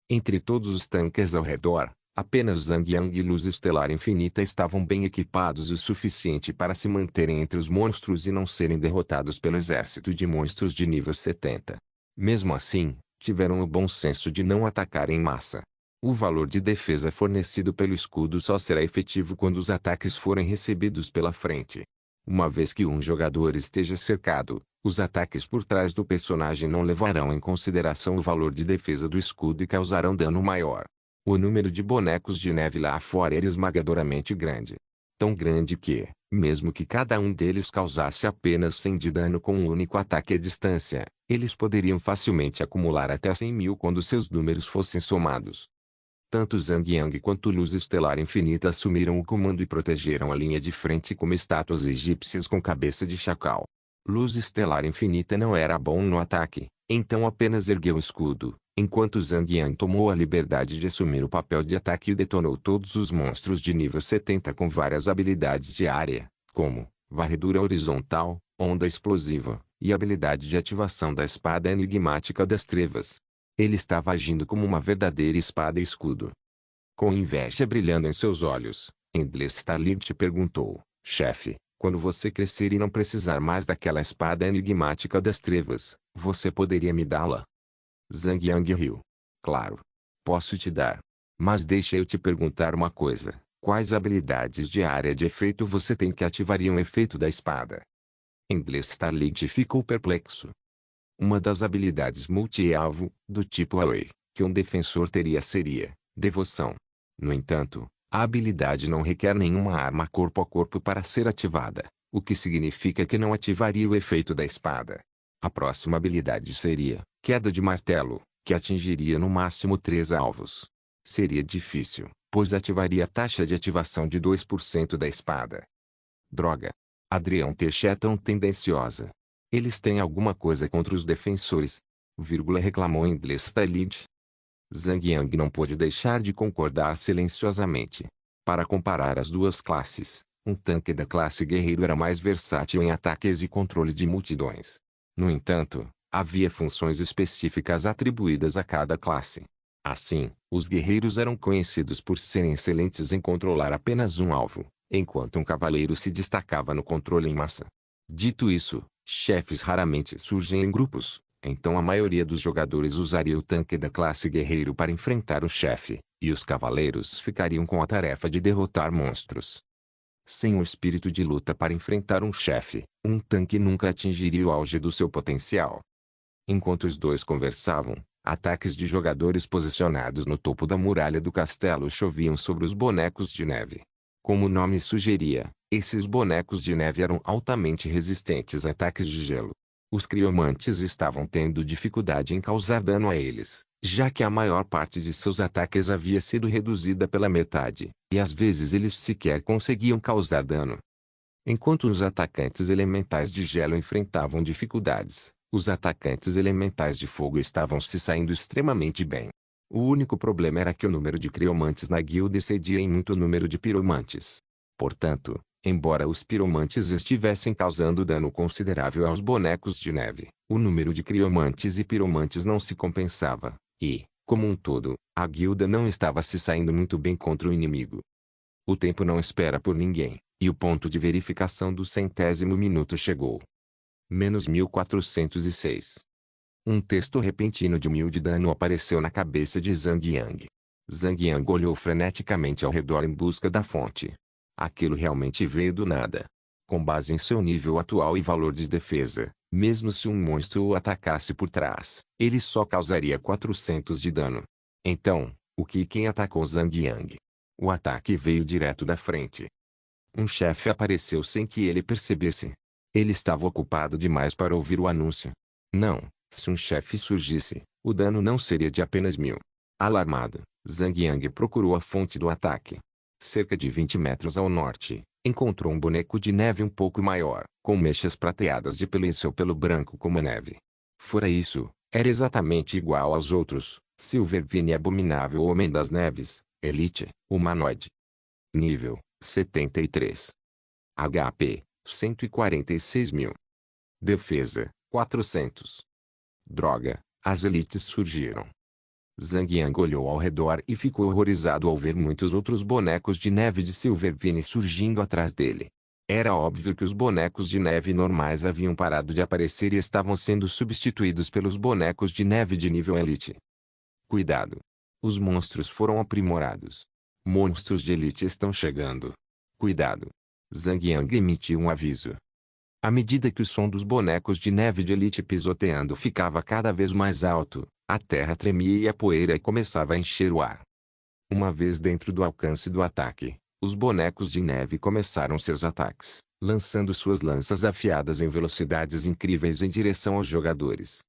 [SPEAKER 1] Entre todos os tanques ao redor, apenas Zhang Yang e Luz Estelar Infinita estavam bem equipados o suficiente para se manterem entre os monstros e não serem derrotados pelo exército de monstros de nível 70. Mesmo assim, tiveram o bom senso de não atacar em massa. O valor de defesa fornecido pelo escudo só será efetivo quando os ataques forem recebidos pela frente. Uma vez que um jogador esteja cercado, os ataques por trás do personagem não levarão em consideração o valor de defesa do escudo e causarão dano maior. O número de bonecos de neve lá fora era esmagadoramente grande. Tão grande que, Mesmo que cada um deles causasse apenas 100 de dano com um único ataque à distância, eles poderiam facilmente acumular até 100.000 quando seus números fossem somados. Tanto Zhang Yang quanto Luz Estelar Infinita assumiram o comando e protegeram a linha de frente como estátuas egípcias com cabeça de chacal. Luz Estelar Infinita não era bom no ataque, então apenas ergueu o escudo, enquanto Zhang Yang tomou a liberdade de assumir o papel de ataque e detonou todos os monstros de nível 70 com várias habilidades de área, como varredura horizontal, onda explosiva, e habilidade de ativação da espada enigmática das trevas. Ele estava agindo como uma verdadeira espada e escudo. Com inveja brilhando em seus olhos, Endless Starlink perguntou, chefe, quando você crescer e não precisar mais daquela espada enigmática das trevas, você poderia me dá-la? Zhang Yang riu. Claro. Posso te dar. Mas deixa eu te perguntar uma coisa. Quais habilidades de área de efeito você tem que ativariam o efeito da espada? Endless Starlink ficou perplexo. Uma das habilidades multi-alvo, do tipo Away, que um defensor teria seria Devoção. No entanto, a habilidade não requer nenhuma arma corpo a corpo para ser ativada, o que significa que não ativaria o efeito da espada. A próxima habilidade seria Queda de Martelo, que atingiria no máximo 3 alvos. Seria difícil, pois ativaria a taxa de ativação de 2% da espada. Droga. Adrião Teixeira é tão tendenciosa. Eles têm alguma coisa contra os defensores. Reclamou Endless Starlink. Zhang Yang não pôde deixar de concordar silenciosamente. Para comparar as duas classes, um tanque da classe guerreiro era mais versátil em ataques e controle de multidões. No entanto, havia funções específicas atribuídas a cada classe. Assim, os guerreiros eram conhecidos por serem excelentes em controlar apenas um alvo, enquanto um cavaleiro se destacava no controle em massa. Dito isso, chefes raramente surgem em grupos, então a maioria dos jogadores usaria o tanque da classe guerreiro para enfrentar o chefe, e os cavaleiros ficariam com a tarefa de derrotar monstros. Sem o espírito de luta para enfrentar um chefe, um tanque nunca atingiria o auge do seu potencial. Enquanto os dois conversavam, ataques de jogadores posicionados no topo da muralha do castelo choviam sobre os bonecos de neve. Como o nome sugeria, esses bonecos de neve eram altamente resistentes a ataques de gelo. Os criomantes estavam tendo dificuldade em causar dano a eles, já que a maior parte de seus ataques havia sido reduzida pela metade, e às vezes eles sequer conseguiam causar dano. Enquanto os atacantes elementais de gelo enfrentavam dificuldades, os atacantes elementais de fogo estavam se saindo extremamente bem. O único problema era que o número de criomantes na guilda excedia em muito o número de piromantes. Portanto, embora os piromantes estivessem causando dano considerável aos bonecos de neve, o número de criomantes e piromantes não se compensava, e, como um todo, a guilda não estava se saindo muito bem contra o inimigo. O tempo não espera por ninguém, e o ponto de verificação do 100º minuto chegou. -1406. Um texto repentino de 1000 de dano apareceu na cabeça de Zhang Yang. Zhang Yang olhou freneticamente ao redor em busca da fonte. Aquilo realmente veio do nada. Com base em seu nível atual e valor de defesa, mesmo se um monstro o atacasse por trás, ele só causaria 400 de dano. Então, quem atacou Zhang Yang? O ataque veio direto da frente. Um chefe apareceu sem que ele percebesse. Ele estava ocupado demais para ouvir o anúncio. Não, se um chefe surgisse, o dano não seria de apenas 1000. Alarmado, Zhang Yang procurou a fonte do ataque. Cerca de 20 metros ao norte, encontrou um boneco de neve um pouco maior, com mechas prateadas de pelo e seu pelo branco como a neve. Fora isso, era exatamente igual aos outros, Silvervine Abominável Homem das Neves, Elite, Humanoide. Nível, 73. HP, 146.000. Defesa, 400. Droga, as elites surgiram. Zhang Yang olhou ao redor e ficou horrorizado ao ver muitos outros bonecos de neve de Silvervine surgindo atrás dele. Era óbvio que os bonecos de neve normais haviam parado de aparecer e estavam sendo substituídos pelos bonecos de neve de nível Elite. Cuidado! Os monstros foram aprimorados. Monstros de Elite estão chegando. Cuidado! Zhang Yang emitiu um aviso. À medida que o som dos bonecos de neve de Elite pisoteando ficava cada vez mais alto, a terra tremia e a poeira começava a encher o ar. Uma vez dentro do alcance do ataque, Os bonecos de neve começaram seus ataques, lançando suas lanças afiadas em velocidades incríveis em direção aos jogadores.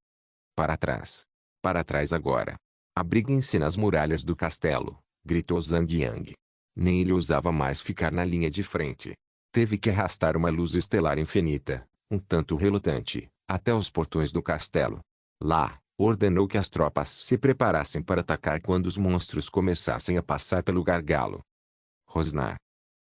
[SPEAKER 1] Para trás. Para trás agora. Abriguem-se nas muralhas do castelo, gritou Zhang Yang. Nem ele ousava mais ficar na linha de frente. Teve que arrastar uma luz estelar infinita, um tanto relutante, até os portões do castelo. Lá, ordenou que as tropas se preparassem para atacar quando os monstros começassem a passar pelo gargalo. Rosnar.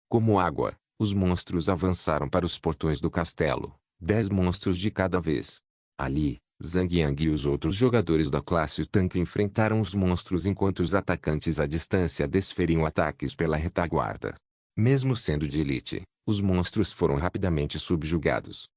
[SPEAKER 1] Como água, os monstros avançaram para os portões do castelo, 10 monstros de cada vez. Ali, Zhang Yang e os outros jogadores da classe tanque enfrentaram os monstros enquanto os atacantes à distância desferiam ataques pela retaguarda. Mesmo sendo de elite, os monstros foram rapidamente subjugados.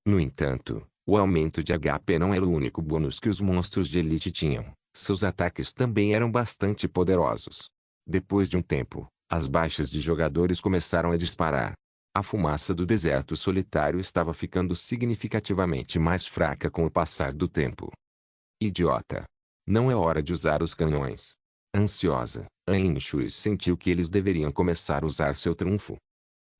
[SPEAKER 1] No entanto, o aumento de HP não era o único bônus que os monstros de elite tinham. Seus ataques também eram bastante poderosos. Depois de um tempo, as baixas de jogadores começaram a disparar. A fumaça do deserto solitário estava ficando significativamente mais fraca com o passar do tempo. Idiota! Não é hora de usar os canhões. Ansiosa, Ain Shui sentiu que eles deveriam começar a usar seu trunfo.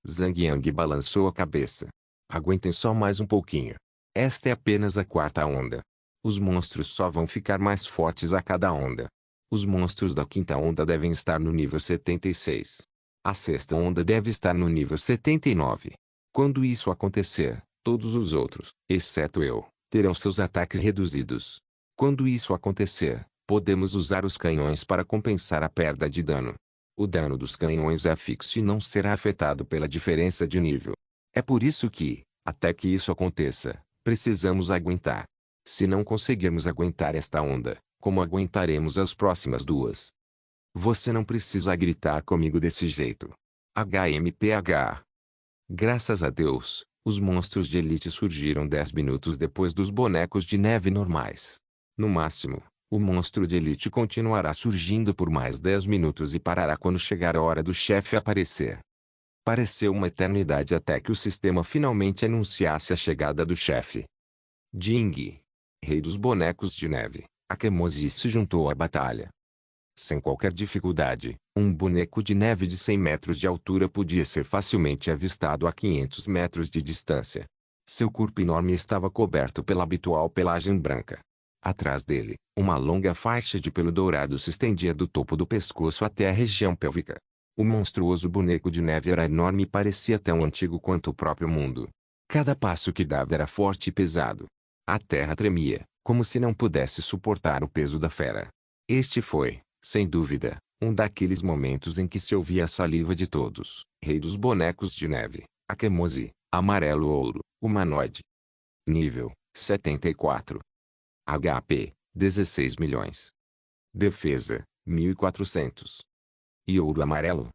[SPEAKER 1] Zhang Yang balançou a cabeça. Aguentem só mais um pouquinho. Esta é apenas a quarta onda. Os monstros só vão ficar mais fortes a cada onda. Os monstros da quinta onda devem estar no nível 76. A sexta onda deve estar no nível 79. Quando isso acontecer, todos os outros, exceto eu, terão seus ataques reduzidos. Quando isso acontecer, podemos usar os canhões para compensar a perda de dano. O dano dos canhões é fixo e não será afetado pela diferença de nível. É por isso que, até que isso aconteça, precisamos aguentar. Se não conseguirmos aguentar esta onda, como aguentaremos as próximas duas? Você não precisa gritar comigo desse jeito. HMPH. Graças a Deus, os monstros de elite surgiram 10 minutos depois dos bonecos de neve normais. No máximo, o monstro de elite continuará surgindo por mais 10 minutos e parará quando chegar a hora do chefe aparecer. Pareceu uma eternidade até que o sistema finalmente anunciasse a chegada do chefe. Jing, rei dos bonecos de neve, Akemosi se juntou à batalha. Sem qualquer dificuldade, um boneco de neve de 100 metros de altura podia ser facilmente avistado a 500 metros de distância. Seu corpo enorme estava coberto pela habitual pelagem branca. Atrás dele, uma longa faixa de pelo dourado se estendia do topo do pescoço até a região pélvica. O monstruoso boneco de neve era enorme e parecia tão antigo quanto o próprio mundo. Cada passo que dava era forte e pesado. A terra tremia, como se não pudesse suportar o peso da fera. Este foi, sem dúvida, um daqueles momentos em que se ouvia a saliva de todos. Rei dos bonecos de neve, Akemosi, amarelo ouro, humanoide. Nível, 74. HP, 16 milhões. Defesa, 1.400. E ouro amarelo.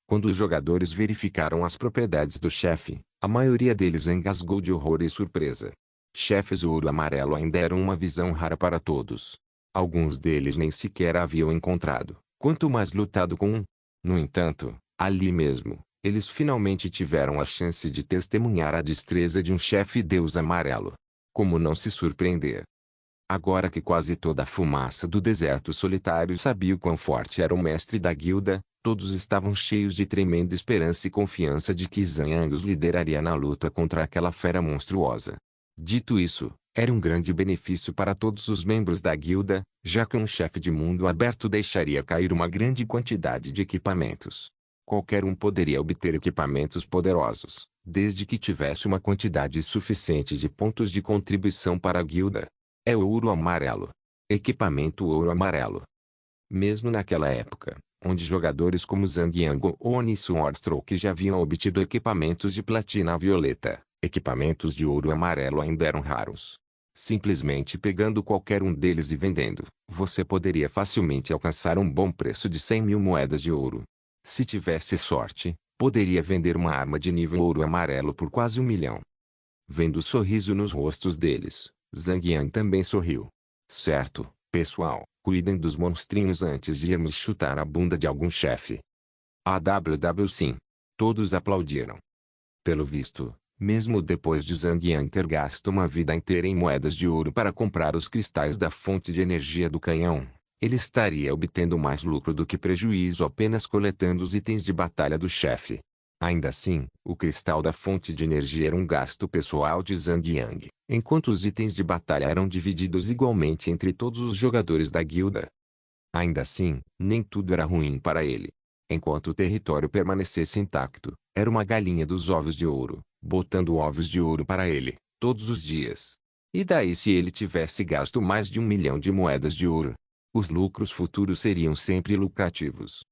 [SPEAKER 1] Quando os jogadores verificaram as propriedades do chefe, a maioria deles engasgou de horror e surpresa. Chefes ouro amarelo ainda eram uma visão rara para todos. Alguns deles nem sequer haviam encontrado, quanto mais lutado com um. No entanto, ali mesmo, eles finalmente tiveram a chance de testemunhar a destreza de um chefe deus amarelo. Como não se surpreender? Agora que quase toda a fumaça do deserto solitário sabia o quão forte era o mestre da guilda, todos estavam cheios de tremenda esperança e confiança de que Zhang os lideraria na luta contra aquela fera monstruosa. Dito isso, era um grande benefício para todos os membros da guilda, já que um chefe de mundo aberto deixaria cair uma grande quantidade de equipamentos. Qualquer um poderia obter equipamentos poderosos, desde que tivesse uma quantidade suficiente de pontos de contribuição para a guilda. É ouro amarelo. Equipamento ouro amarelo. Mesmo naquela época, onde jogadores como Zhang Yang ou Oni Swordstroke já haviam obtido equipamentos de platina violeta, equipamentos de ouro amarelo ainda eram raros. Simplesmente pegando qualquer um deles e vendendo, você poderia facilmente alcançar um bom preço de 100.000 moedas de ouro. Se tivesse sorte, poderia vender uma arma de nível ouro amarelo por quase 1 milhão. Vendo o sorriso nos rostos deles, Zhang Yang também sorriu. Certo, pessoal, cuidem dos monstrinhos antes de irmos chutar a bunda de algum chefe. AWW sim. Todos aplaudiram. Pelo visto, mesmo depois de Zhang Yang ter gasto uma vida inteira em moedas de ouro para comprar os cristais da fonte de energia do canhão, ele estaria obtendo mais lucro do que prejuízo apenas coletando os itens de batalha do chefe. Ainda assim, o cristal da fonte de energia era um gasto pessoal de Zhang Yang, enquanto os itens de batalha eram divididos igualmente entre todos os jogadores da guilda. Ainda assim, nem tudo era ruim para ele. Enquanto o território permanecesse intacto, era uma galinha dos ovos de ouro, botando ovos de ouro para ele, todos os dias. E daí se ele tivesse gasto mais de 1 milhão de moedas de ouro? Os lucros futuros seriam sempre lucrativos.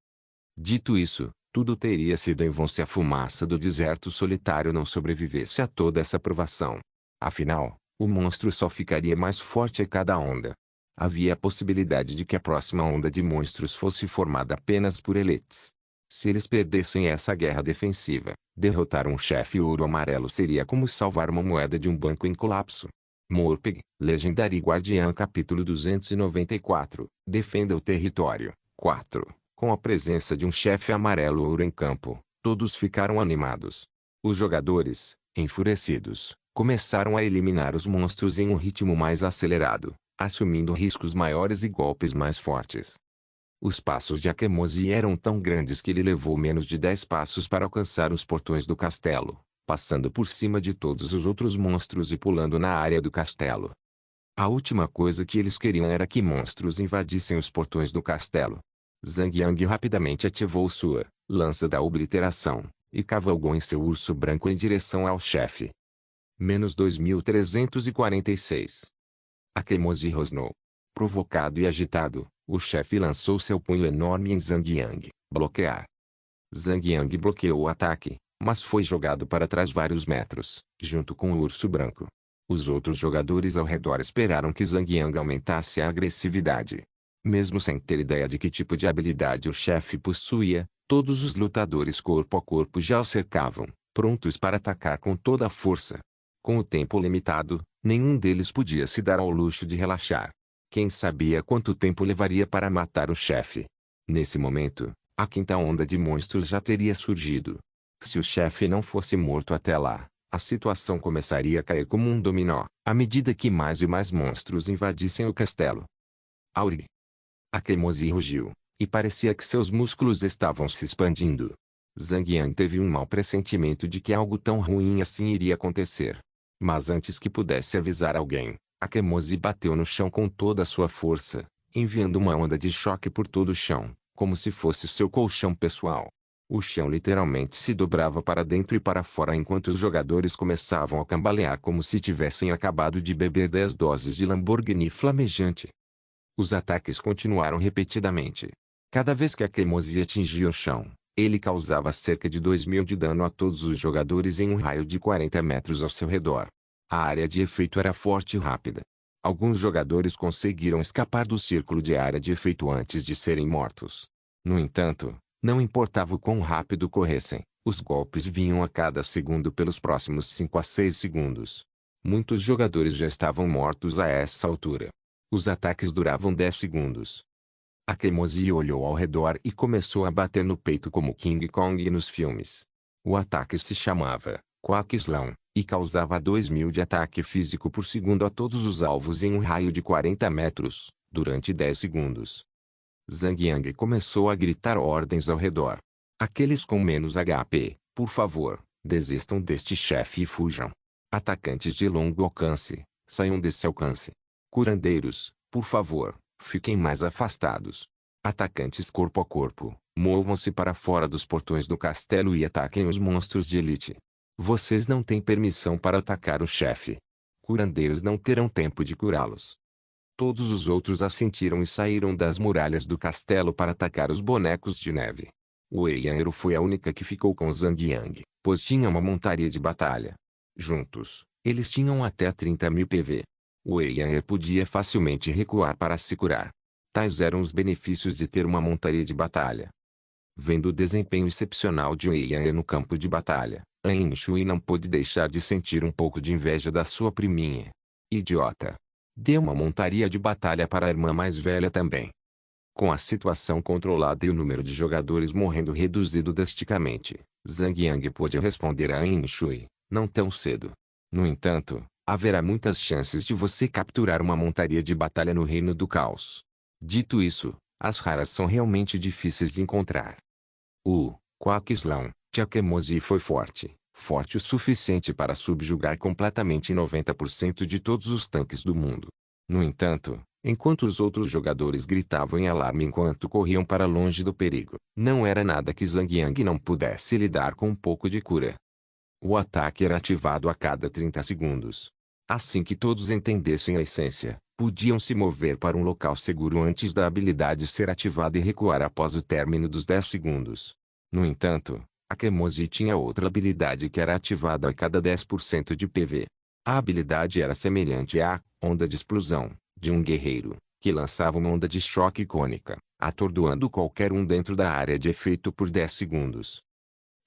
[SPEAKER 1] Dito isso, tudo teria sido em vão se a fumaça do deserto solitário não sobrevivesse a toda essa provação. Afinal, o monstro só ficaria mais forte a cada onda. Havia a possibilidade de que a próxima onda de monstros fosse formada apenas por elites. Se eles perdessem essa guerra defensiva, derrotar um chefe ouro-amarelo seria como salvar uma moeda de um banco em colapso. Morpeg, Legendary Guardiã capítulo 294, Defenda o território. 4. Com a presença de um chefe amarelo ouro em campo, todos ficaram animados. Os jogadores, enfurecidos, começaram a eliminar os monstros em um ritmo mais acelerado, assumindo riscos maiores e golpes mais fortes. Os passos de Akemosi eram tão grandes que ele levou menos de 10 passos para alcançar os portões do castelo, passando por cima de todos os outros monstros e pulando na área do castelo. A última coisa que eles queriam era que monstros invadissem os portões do castelo. Zhang Yang rapidamente ativou sua lança da obliteração e cavalgou em seu urso branco em direção ao chefe. Menos 2346. Akemosi rosnou. Provocado e agitado, o chefe lançou seu punho enorme em Zhang Yang. Bloquear. Zhang Yang bloqueou o ataque, mas foi jogado para trás vários metros, junto com o urso branco. Os outros jogadores ao redor esperaram que Zhang Yang aumentasse a agressividade. Mesmo sem ter ideia de que tipo de habilidade o chefe possuía, todos os lutadores corpo a corpo já o cercavam, prontos para atacar com toda a força. Com o tempo limitado, nenhum deles podia se dar ao luxo de relaxar. Quem sabia quanto tempo levaria para matar o chefe? Nesse momento, a quinta onda de monstros já teria surgido. Se o chefe não fosse morto até lá, a situação começaria a cair como um dominó, à medida que mais e mais monstros invadissem o castelo. Auri! Akemosi rugiu, e parecia que seus músculos estavam se expandindo. Zhang Yang teve um mau pressentimento de que algo tão ruim assim iria acontecer. Mas antes que pudesse avisar alguém, Akemosi bateu no chão com toda a sua força, enviando uma onda de choque por todo o chão, como se fosse seu colchão pessoal. O chão literalmente se dobrava para dentro e para fora enquanto os jogadores começavam a cambalear como se tivessem acabado de beber 10 doses de Lamborghini flamejante. Os ataques continuaram repetidamente. Cada vez que Akemosi atingia o chão, ele causava cerca de 2.000 de dano a todos os jogadores em um raio de 40 metros ao seu redor. A área de efeito era forte e rápida. Alguns jogadores conseguiram escapar do círculo de área de efeito antes de serem mortos. No entanto, não importava o quão rápido corressem, os golpes vinham a cada segundo pelos próximos 5 a 6 segundos. Muitos jogadores já estavam mortos a essa altura. Os ataques duravam 10 segundos. Akemosi olhou ao redor e começou a bater no peito como King Kong nos filmes. O ataque se chamava Quack Slam, e causava 2.000 de ataque físico por segundo a todos os alvos em um raio de 40 metros, durante 10 segundos. Zhang Yang começou a gritar ordens ao redor. Aqueles com menos HP, por favor, desistam deste chefe e fujam. Atacantes de longo alcance, saiam desse alcance. Curandeiros, por favor, fiquem mais afastados. Atacantes corpo a corpo, movam-se para fora dos portões do castelo e ataquem os monstros de elite. Vocês não têm permissão para atacar o chefe. Curandeiros não terão tempo de curá-los. Todos os outros assentiram e saíram das muralhas do castelo para atacar os bonecos de neve. Wei Yanru foi a única que ficou com Zhang Yang, pois tinha uma montaria de batalha. Juntos, eles tinham até 30.000 PV. Wei Yanru podia facilmente recuar para se curar. Tais eram os benefícios de ter uma montaria de batalha. Vendo o desempenho excepcional de Wei Yanru no campo de batalha, Ain Shui não pôde deixar de sentir um pouco de inveja da sua priminha. Idiota! Dê uma montaria de batalha para a irmã mais velha também. Com a situação controlada e o número de jogadores morrendo reduzido drasticamente, Zhang Yang pôde responder a Ain Shui, não tão cedo. No entanto, haverá muitas chances de você capturar uma montaria de batalha no Reino do Caos. Dito isso, as raras são realmente difíceis de encontrar. O Quaquislam de Akemosi foi forte o suficiente para subjugar completamente 90% de todos os tanques do mundo. No entanto, enquanto os outros jogadores gritavam em alarme enquanto corriam para longe do perigo, não era nada que Zhang Yang não pudesse lidar com um pouco de cura. O ataque era ativado a cada 30 segundos. Assim que todos entendessem a essência, podiam se mover para um local seguro antes da habilidade ser ativada e recuar após o término dos 10 segundos. No entanto, Akemosi tinha outra habilidade que era ativada a cada 10% de PV. A habilidade era semelhante à onda de explosão de um guerreiro, que lançava uma onda de choque icônica, atordoando qualquer um dentro da área de efeito por 10 segundos.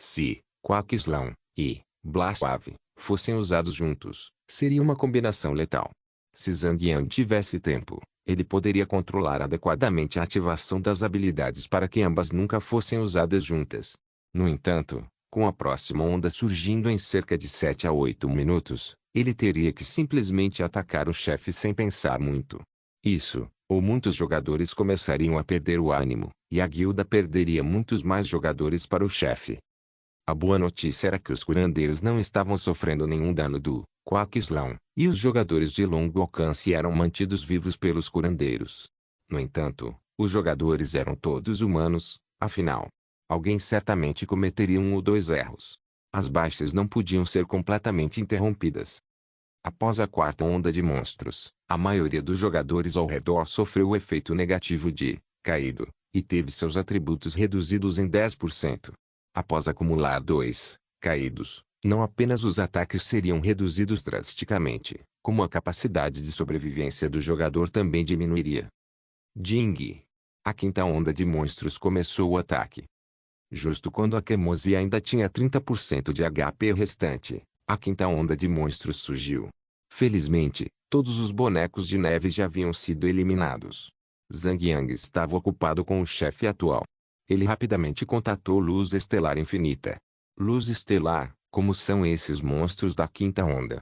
[SPEAKER 1] Se Quaquislam e Blastwave fossem usados juntos, seria uma combinação letal. Se Zhang Yang tivesse tempo, ele poderia controlar adequadamente a ativação das habilidades para que ambas nunca fossem usadas juntas. No entanto, com a próxima onda surgindo em cerca de 7 a 8 minutos, ele teria que simplesmente atacar o chefe sem pensar muito. Isso, ou muitos jogadores começariam a perder o ânimo, e a guilda perderia muitos mais jogadores para o chefe. A boa notícia era que os curandeiros não estavam sofrendo nenhum dano do Quaquislam, e os jogadores de longo alcance eram mantidos vivos pelos curandeiros. No entanto, os jogadores eram todos humanos, afinal, alguém certamente cometeria um ou dois erros. As baixas não podiam ser completamente interrompidas. Após a quarta onda de monstros, a maioria dos jogadores ao redor sofreu o efeito negativo de caído, e teve seus atributos reduzidos em 10%. Após acumular 2 caídos, não apenas os ataques seriam reduzidos drasticamente, como a capacidade de sobrevivência do jogador também diminuiria. Ding! A quinta onda de monstros começou o ataque. Justo quando Akemosi ainda tinha 30% de HP restante, a quinta onda de monstros surgiu. Felizmente, todos os bonecos de neve já haviam sido eliminados. Zhang Yang estava ocupado com o chefe atual. Ele rapidamente contatou Luz Estelar Infinita. Luz Estelar, como são esses monstros da quinta onda?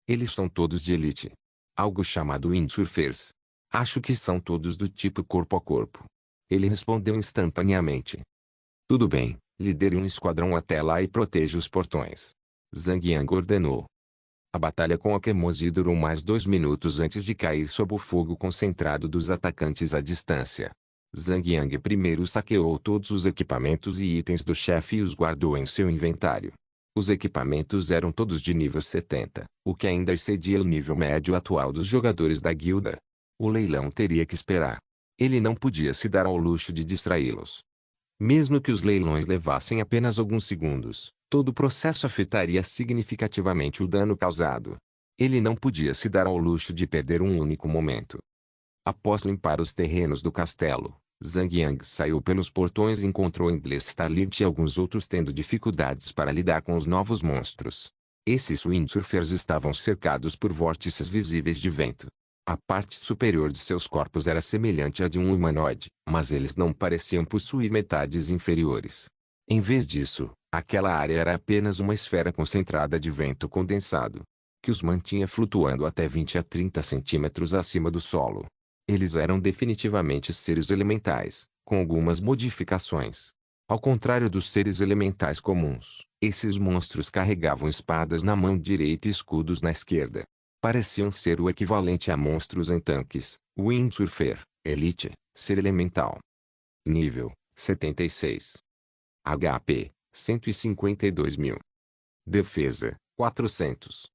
[SPEAKER 1] Eles são todos de elite. Algo chamado Windsurfers. Acho que são todos do tipo corpo a corpo. Ele respondeu instantaneamente. Tudo bem, lidere um esquadrão até lá e proteja os portões. Zhang Yang ordenou. A batalha com Akemosi durou mais 2 minutos antes de cair sob o fogo concentrado dos atacantes à distância. Zhang Yang primeiro saqueou todos os equipamentos e itens do chefe e os guardou em seu inventário. Os equipamentos eram todos de nível 70, o que ainda excedia o nível médio atual dos jogadores da guilda. O leilão teria que esperar. Ele não podia se dar ao luxo de distraí-los. Mesmo que os leilões levassem apenas alguns segundos, todo o processo afetaria significativamente o dano causado. Ele não podia se dar ao luxo de perder um único momento. Após limpar os terrenos do castelo, Zhang Yang saiu pelos portões e encontrou Endless Starlight e alguns outros tendo dificuldades para lidar com os novos monstros. Esses Windsurfers estavam cercados por vórtices visíveis de vento. A parte superior de seus corpos era semelhante à de um humanoide, mas eles não pareciam possuir metades inferiores. Em vez disso, aquela área era apenas uma esfera concentrada de vento condensado, que os mantinha flutuando até 20 a 30 centímetros acima do solo. Eles eram definitivamente seres elementais, com algumas modificações. Ao contrário dos seres elementais comuns, esses monstros carregavam espadas na mão direita e escudos na esquerda. Pareciam ser o equivalente a monstros em tanques. Windsurfer, Elite, ser elemental. Nível, 76. HP, 152.000. Defesa, 400.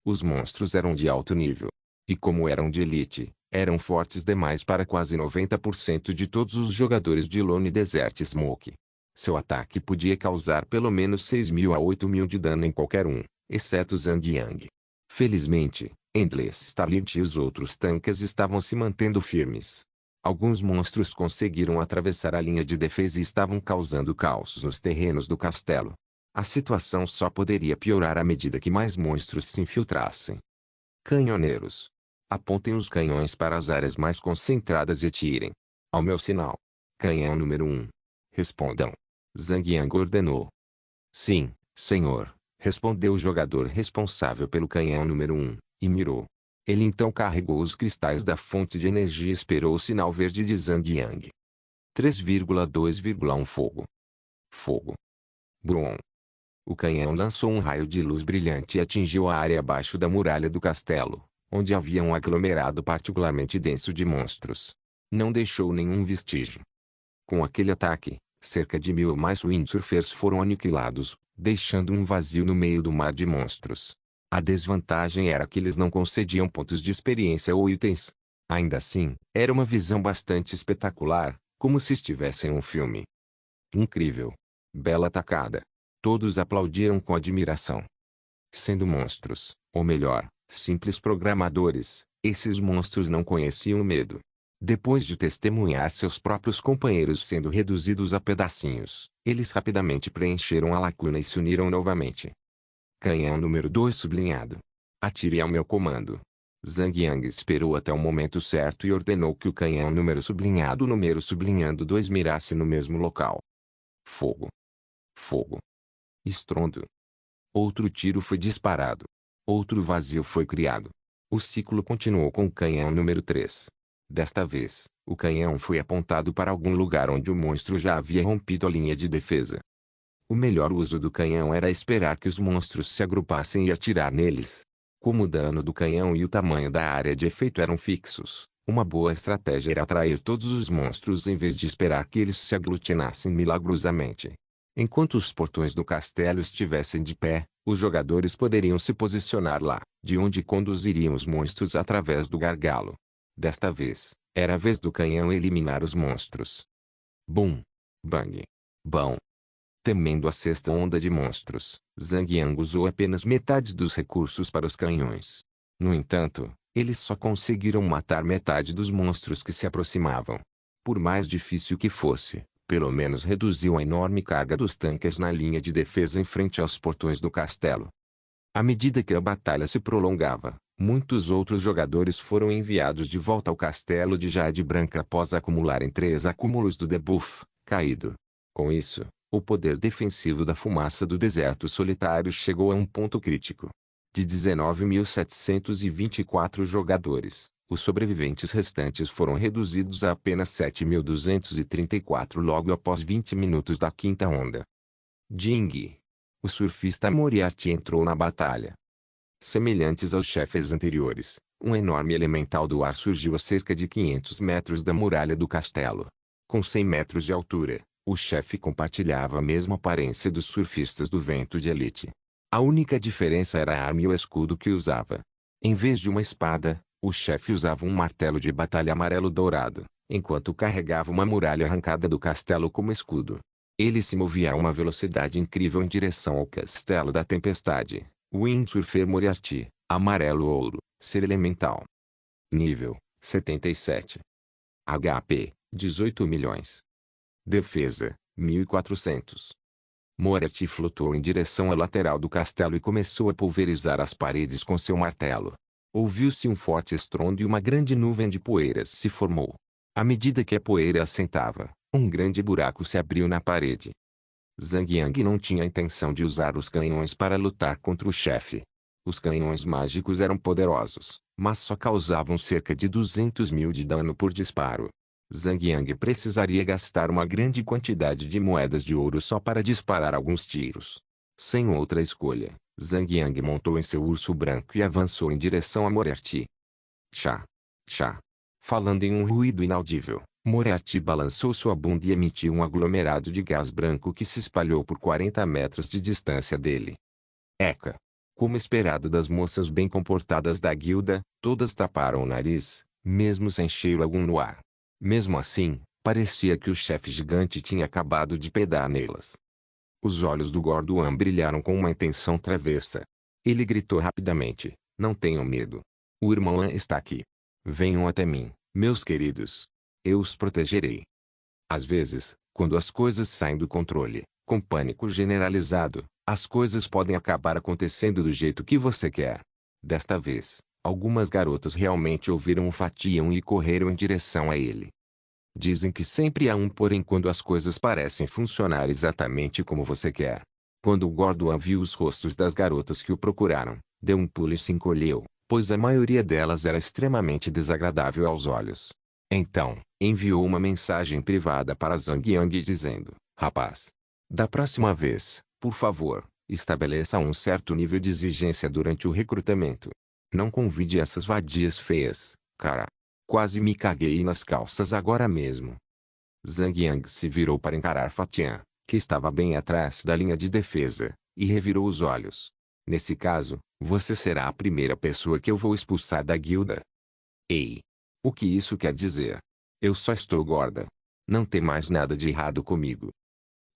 [SPEAKER 1] Os monstros eram de alto nível. E como eram de elite, eram fortes demais para quase 90% de todos os jogadores de Lone Desert Smoke. Seu ataque podia causar pelo menos 6.000 a 8.000 de dano em qualquer um, exceto Zhang Yang. Felizmente, Endless Starlight e os outros tanques estavam se mantendo firmes. Alguns monstros conseguiram atravessar a linha de defesa e estavam causando caos nos terrenos do castelo. A situação só poderia piorar à medida que mais monstros se infiltrassem. Canhoneiros. Apontem os canhões para as áreas mais concentradas e atirem. Ao meu sinal. Canhão número 1. Respondam. Zhang Yang ordenou. Sim, senhor, respondeu o jogador responsável pelo canhão número 1, e mirou. Ele então carregou os cristais da fonte de energia e esperou o sinal verde de Zhang Yang. 3,2,1 Fogo. Fogo. Brum. O canhão lançou um raio de luz brilhante e atingiu a área abaixo da muralha do castelo, onde havia um aglomerado particularmente denso de monstros. Não deixou nenhum vestígio. Com aquele ataque, cerca de 1000 ou mais windsurfers foram aniquilados, deixando um vazio no meio do mar de monstros. A desvantagem era que eles não concediam pontos de experiência ou itens. Ainda assim, era uma visão bastante espetacular, como se estivesse em um filme. Incrível. Bela atacada. Todos aplaudiram com admiração. Sendo monstros, ou melhor, simples programadores, esses monstros não conheciam o medo. Depois de testemunhar seus próprios companheiros sendo reduzidos a pedacinhos, eles rapidamente preencheram a lacuna e se uniram novamente. Canhão número 2 sublinhado. Atire ao meu comando. Zhang Yang esperou até o momento certo e ordenou que o canhão número sublinhado 2 mirasse no mesmo local. Fogo. Fogo. Estrondo. Outro tiro foi disparado. Outro vazio foi criado. O ciclo continuou com o canhão número 3. Desta vez, o canhão foi apontado para algum lugar onde o monstro já havia rompido a linha de defesa. O melhor uso do canhão era esperar que os monstros se agrupassem e atirar neles. Como o dano do canhão e o tamanho da área de efeito eram fixos, uma boa estratégia era atrair todos os monstros em vez de esperar que eles se aglutinassem milagrosamente. Enquanto os portões do castelo estivessem de pé, os jogadores poderiam se posicionar lá, de onde conduziriam os monstros através do gargalo. Desta vez, era a vez do canhão eliminar os monstros. Bum! Bang! Bom! Temendo a sexta onda de monstros, Zhang Yang usou apenas metade dos recursos para os canhões. No entanto, eles só conseguiram matar metade dos monstros que se aproximavam. Por mais difícil que fosse, pelo menos reduziu a enorme carga dos tanques na linha de defesa em frente aos portões do castelo. À medida que a batalha se prolongava, muitos outros jogadores foram enviados de volta ao castelo de Jade Branca após acumularem 3 acúmulos do debuff caído. Com isso, o poder defensivo da fumaça do deserto solitário chegou a um ponto crítico. De 19.724 jogadores, os sobreviventes restantes foram reduzidos a apenas 7.234 logo após 20 minutos da quinta onda. Jing. O surfista Moriarty entrou na batalha. Semelhantes aos chefes anteriores, um enorme elemental do ar surgiu a cerca de 500 metros da muralha do castelo. Com 100 metros de altura, o chefe compartilhava a mesma aparência dos surfistas do vento de elite. A única diferença era a arma e o escudo que usava. Em vez de uma espada, o chefe usava um martelo de batalha amarelo-dourado, enquanto carregava uma muralha arrancada do castelo como escudo. Ele se movia a uma velocidade incrível em direção ao Castelo da Tempestade. Windsurfer Moriarty, amarelo-ouro, ser elemental. Nível, 77. HP, 18 milhões. Defesa, 1400. Moriarty flutuou em direção à lateral do castelo e começou a pulverizar as paredes com seu martelo. Ouviu-se um forte estrondo e uma grande nuvem de poeiras se formou. À medida que a poeira assentava, um grande buraco se abriu na parede. Zhang Yang não tinha a intenção de usar os canhões para lutar contra o chefe. Os canhões mágicos eram poderosos, mas só causavam cerca de 200 mil de dano por disparo. Zhang Yang precisaria gastar uma grande quantidade de moedas de ouro só para disparar alguns tiros. Sem outra escolha, Zhang Yang montou em seu urso branco e avançou em direção a Moriarty. Chá! Chá! Falando em um ruído inaudível, Moriarty balançou sua bunda e emitiu um aglomerado de gás branco que se espalhou por 40 metros de distância dele. Eca! Como esperado das moças bem comportadas da guilda, todas taparam o nariz, mesmo sem cheiro algum no ar. Mesmo assim, parecia que o chefe gigante tinha acabado de pedar nelas. Os olhos do Gorduan brilharam com uma intenção travessa. Ele gritou rapidamente: "Não tenham medo. O irmão An está aqui. Venham até mim, meus queridos. Eu os protegerei." Às vezes, quando as coisas saem do controle, com pânico generalizado, as coisas podem acabar acontecendo do jeito que você quer. Desta vez, algumas garotas realmente ouviram o Fatião e correram em direção a ele. Dizem que sempre há um porém quando as coisas parecem funcionar exatamente como você quer. Quando o Gorduan viu os rostos das garotas que o procuraram, deu um pulo e se encolheu, pois a maioria delas era extremamente desagradável aos olhos. Então, enviou uma mensagem privada para Zhang Yang dizendo: "Rapaz, da próxima vez, por favor, estabeleça um certo nível de exigência durante o recrutamento. Não convide essas vadias feias, cara. Quase me caguei nas calças agora mesmo." Zhang Yang se virou para encarar Fatian, que estava bem atrás da linha de defesa, e revirou os olhos. "Nesse caso, você será a primeira pessoa que eu vou expulsar da guilda." "Ei! O que isso quer dizer? Eu só estou gorda. Não tem mais nada de errado comigo."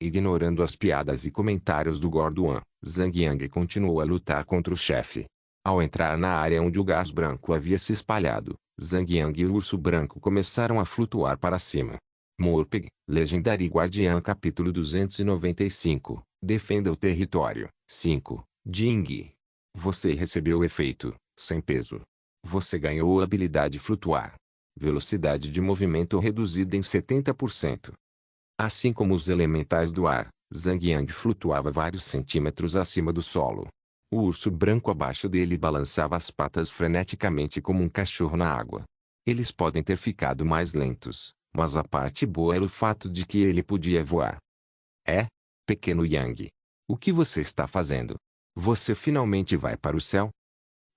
[SPEAKER 1] Ignorando as piadas e comentários do Gorduan, Zhang Yang continuou a lutar contra o chefe. Ao entrar na área onde o gás branco havia se espalhado, Zhang Yang e o urso branco começaram a flutuar para cima. Morpeg, Legendary Guardiã Capítulo 295, Defenda o Território. 5. Jing. Você recebeu o efeito, sem peso. Você ganhou a habilidade flutuar. Velocidade de movimento reduzida em 70%. Assim como os elementais do ar, Zhang Yang flutuava vários centímetros acima do solo. O urso branco abaixo dele balançava as patas freneticamente como um cachorro na água. Eles podem ter ficado mais lentos, mas a parte boa era o fato de que ele podia voar. "É? Pequeno Yang. O que você está fazendo? Você finalmente vai para o céu?"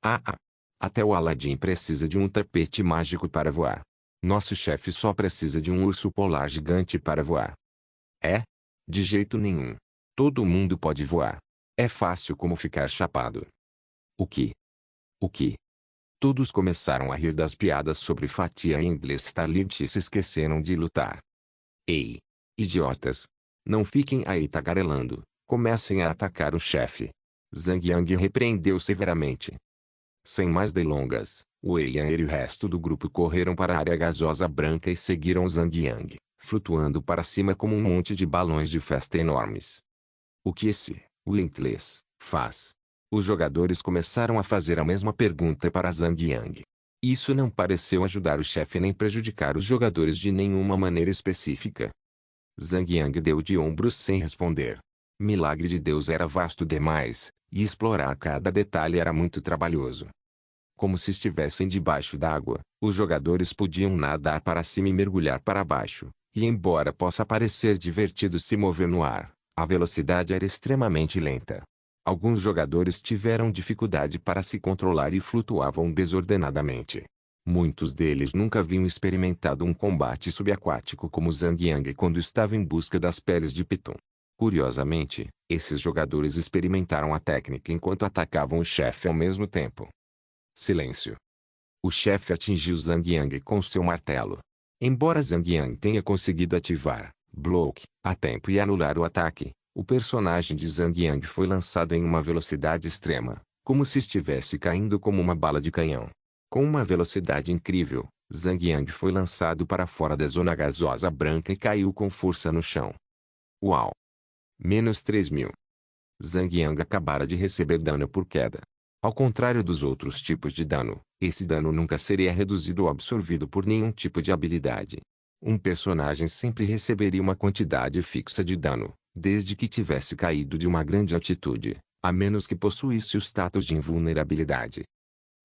[SPEAKER 1] "Ah. Até o Aladdin precisa de um tapete mágico para voar. Nosso chefe só precisa de um urso polar gigante para voar." "É? De jeito nenhum. Todo mundo pode voar. É fácil como ficar chapado." "O que? O que?" Todos começaram a rir das piadas sobre Fatia e Endless Starlight e se esqueceram de lutar. "Ei! Idiotas! Não fiquem aí tagarelando. Comecem a atacar o chefe." Zhang Yang repreendeu severamente. Sem mais delongas, Wei Yan e o resto do grupo correram para a área gasosa branca e seguiram Zhang Yang, flutuando para cima como um monte de balões de festa enormes. "O que esse Wintless faz?" Os jogadores começaram a fazer a mesma pergunta para Zhang Yang. Isso não pareceu ajudar o chefe nem prejudicar os jogadores de nenhuma maneira específica. Zhang Yang deu de ombros sem responder. Milagre de Deus era vasto demais, e explorar cada detalhe era muito trabalhoso. Como se estivessem debaixo d'água, os jogadores podiam nadar para cima e mergulhar para baixo, e embora possa parecer divertido se mover no ar, a velocidade era extremamente lenta. Alguns jogadores tiveram dificuldade para se controlar e flutuavam desordenadamente. Muitos deles nunca haviam experimentado um combate subaquático como Zhang Yang quando estava em busca das peles de Piton. Curiosamente, esses jogadores experimentaram a técnica enquanto atacavam o chefe ao mesmo tempo. Silêncio. O chefe atingiu Zhang Yang com seu martelo. Embora Zhang Yang tenha conseguido ativar Block a tempo e anular o ataque, o personagem de Zhang Yang foi lançado em uma velocidade extrema, como se estivesse caindo como uma bala de canhão. Com uma velocidade incrível, Zhang Yang foi lançado para fora da zona gasosa branca e caiu com força no chão. Uau! Menos 3.000. Zhang Yang acabara de receber dano por queda. Ao contrário dos outros tipos de dano, esse dano nunca seria reduzido ou absorvido por nenhum tipo de habilidade. Um personagem sempre receberia uma quantidade fixa de dano, desde que tivesse caído de uma grande altitude, a menos que possuísse o status de invulnerabilidade.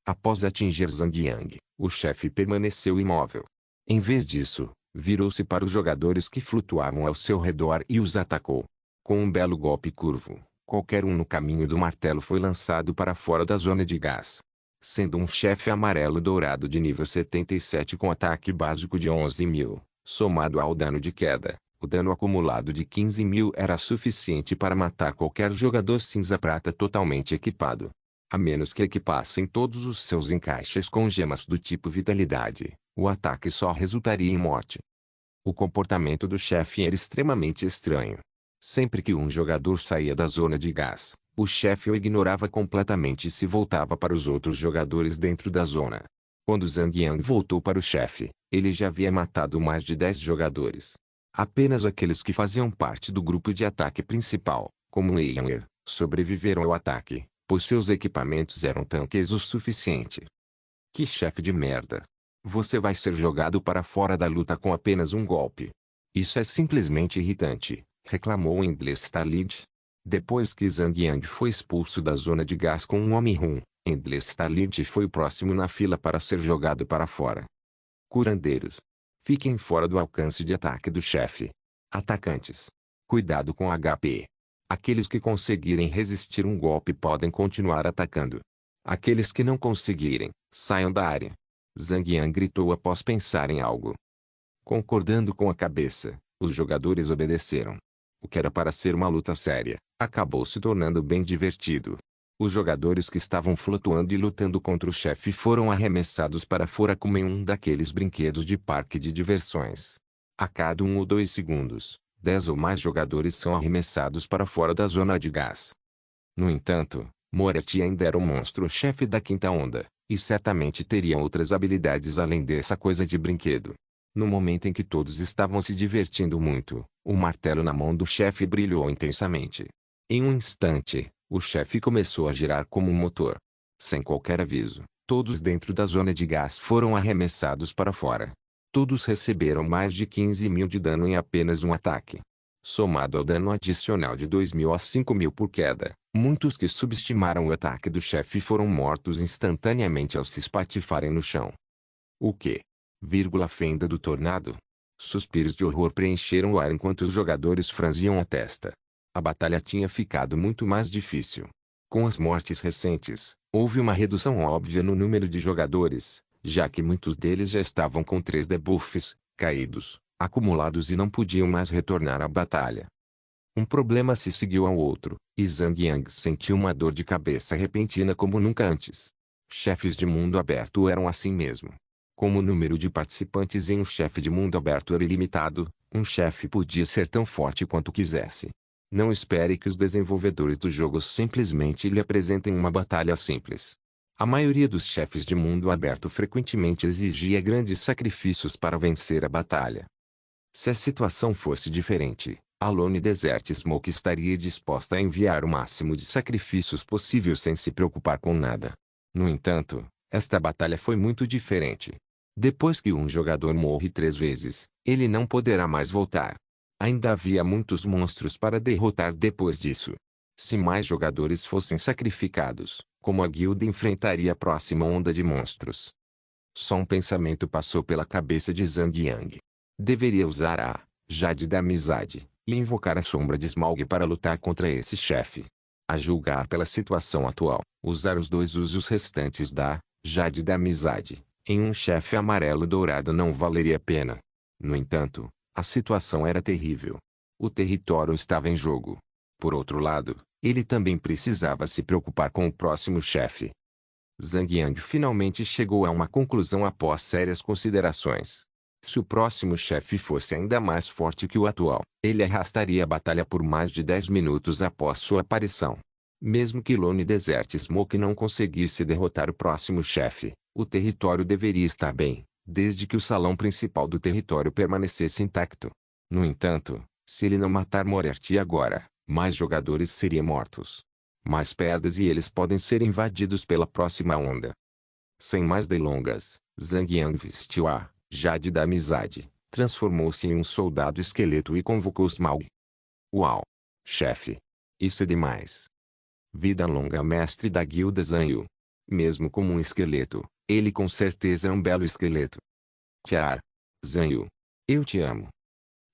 [SPEAKER 1] Após atingir Zhang Yang, o chefe permaneceu imóvel. Em vez disso, virou-se para os jogadores que flutuavam ao seu redor e os atacou. Com um belo golpe curvo, qualquer um no caminho do martelo foi lançado para fora da zona de gás. Sendo um chefe amarelo-dourado de nível 77 com ataque básico de 11.000, somado ao dano de queda, o dano acumulado de 15.000 era suficiente para matar qualquer jogador cinza-prata totalmente equipado. A menos que equipassem todos os seus encaixes com gemas do tipo vitalidade, o ataque só resultaria em morte. O comportamento do chefe era extremamente estranho. Sempre que um jogador saía da zona de gás, o chefe o ignorava completamente e se voltava para os outros jogadores dentro da zona. Quando Zhang Yang voltou para o chefe, ele já havia matado mais de 10 jogadores. Apenas aqueles que faziam parte do grupo de ataque principal, como Eimer, sobreviveram ao ataque, pois seus equipamentos eram tanques o suficiente. Que chefe de merda! Você vai ser jogado para fora da luta com apenas um golpe. Isso é simplesmente irritante, reclamou Endless Starlight. Depois que Zhang Yang foi expulso da zona de gás com um Homem-Rum, Endless Starlight foi o próximo na fila para ser jogado para fora. Curandeiros. Fiquem fora do alcance de ataque do chefe. Atacantes. Cuidado com HP. Aqueles que conseguirem resistir um golpe podem continuar atacando. Aqueles que não conseguirem, saiam da área. Zhang Yang gritou após pensar em algo. Concordando com a cabeça, os jogadores obedeceram. O que era para ser uma luta séria, acabou se tornando bem divertido. Os jogadores que estavam flutuando e lutando contra o chefe foram arremessados para fora como em um daqueles brinquedos de parque de diversões. A cada 1 ou 2 segundos, 10 ou mais jogadores são arremessados para fora da zona de gás. No entanto, Moriarty ainda era o monstro-chefe da quinta onda, e certamente teria outras habilidades além dessa coisa de brinquedo. No momento em que todos estavam se divertindo muito, o martelo na mão do chefe brilhou intensamente. Em um instante, o chefe começou a girar como um motor. Sem qualquer aviso, todos dentro da zona de gás foram arremessados para fora. Todos receberam mais de 15.000 de dano em apenas um ataque. Somado ao dano adicional de 2.000 a 5.000 por queda, muitos que subestimaram o ataque do chefe foram mortos instantaneamente ao se espatifarem no chão. O quê? Fenda do tornado? Suspiros de horror preencheram o ar enquanto os jogadores franziam a testa. A batalha tinha ficado muito mais difícil. Com as mortes recentes, houve uma redução óbvia no número de jogadores, já que muitos deles já estavam com 3 debuffs caídos, acumulados e não podiam mais retornar à batalha. Um problema se seguiu ao outro, e Zhang Yang sentiu uma dor de cabeça repentina como nunca antes. Chefes de mundo aberto eram assim mesmo. Como o número de participantes em um chefe de mundo aberto era ilimitado, um chefe podia ser tão forte quanto quisesse. Não espere que os desenvolvedores do jogo simplesmente lhe apresentem uma batalha simples. A maioria dos chefes de mundo aberto frequentemente exigia grandes sacrifícios para vencer a batalha. Se a situação fosse diferente, a Lone Desert Smoke estaria disposta a enviar o máximo de sacrifícios possível sem se preocupar com nada. No entanto, esta batalha foi muito diferente. Depois que um jogador morre 3 vezes, ele não poderá mais voltar. Ainda havia muitos monstros para derrotar depois disso. Se mais jogadores fossem sacrificados, como a guilda enfrentaria a próxima onda de monstros? Só um pensamento passou pela cabeça de Zhang Yang. Deveria usar a Jade da Amizade e invocar a Sombra de Smaug para lutar contra esse chefe. A julgar pela situação atual, usar os 2 usos restantes da Jade da Amizade em um chefe amarelo-dourado não valeria a pena. No entanto, a situação era terrível. O território estava em jogo. Por outro lado, ele também precisava se preocupar com o próximo chefe. Zhang Yang finalmente chegou a uma conclusão após sérias considerações. Se o próximo chefe fosse ainda mais forte que o atual, ele arrastaria a batalha por mais de 10 minutos após sua aparição. Mesmo que Lone Desert Smoke não conseguisse derrotar o próximo chefe, o território deveria estar bem, desde que o salão principal do território permanecesse intacto. No entanto, se ele não matar Moriarty agora, mais jogadores seriam mortos. Mais perdas e eles podem ser invadidos pela próxima onda. Sem mais delongas, Zhang Yang vestiu a Jade da Amizade, transformou-se em um soldado esqueleto e convocou Smaug. Uau! Chefe! Isso é demais! Vida longa mestre da guilda Zanyu. Mesmo como um esqueleto, ele com certeza é um belo esqueleto. Kiar! Zanyu! Eu te amo!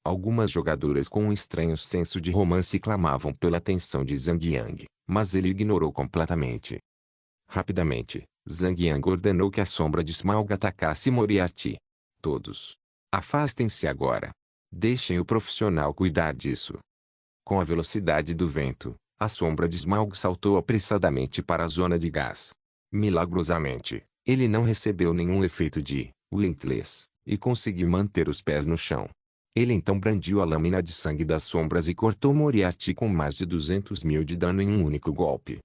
[SPEAKER 1] Algumas jogadoras com um estranho senso de romance clamavam pela atenção de Zhang Yang, mas ele ignorou completamente. Rapidamente, Zhang Yang ordenou que a sombra de Smaug atacasse Moriarty. Todos. Afastem-se agora. Deixem o profissional cuidar disso. Com a velocidade do vento, a sombra de Smaug saltou apressadamente para a zona de gás. Milagrosamente, ele não recebeu nenhum efeito de Limitless e conseguiu manter os pés no chão. Ele então brandiu a lâmina de sangue das sombras e cortou Moriarty com mais de 200.000 de dano em um único golpe.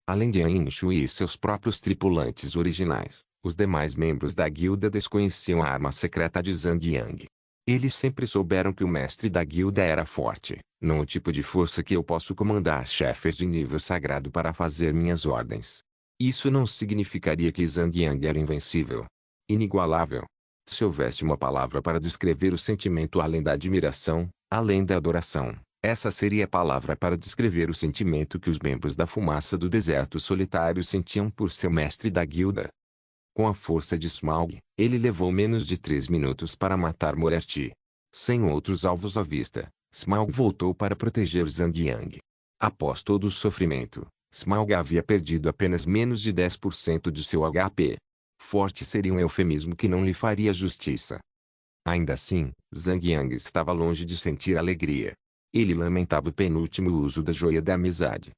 [SPEAKER 1] Além de Anshu e seus próprios tripulantes originais, os demais membros da guilda desconheciam a arma secreta de Zhang Yang. Eles sempre souberam que o mestre da guilda era forte, não o tipo de força que eu posso comandar chefes de nível sagrado para fazer minhas ordens. Isso não significaria que Zhang Yang era invencível. Inigualável. Se houvesse uma palavra para descrever o sentimento além da admiração, além da adoração, Essa seria a palavra para descrever o sentimento que os membros da Fumaça do Deserto Solitário sentiam por seu mestre da guilda. Com a força de Smaug, ele levou menos de 3 minutos para matar Moriarty. Sem outros alvos à vista, Smaug voltou para proteger Zhang Yang. Após todo o sofrimento, Smaug havia perdido apenas menos de 10% de seu HP. Forte seria um eufemismo que não lhe faria justiça. Ainda assim, Zhang Yang estava longe de sentir alegria. Ele lamentava o penúltimo uso da joia da amizade.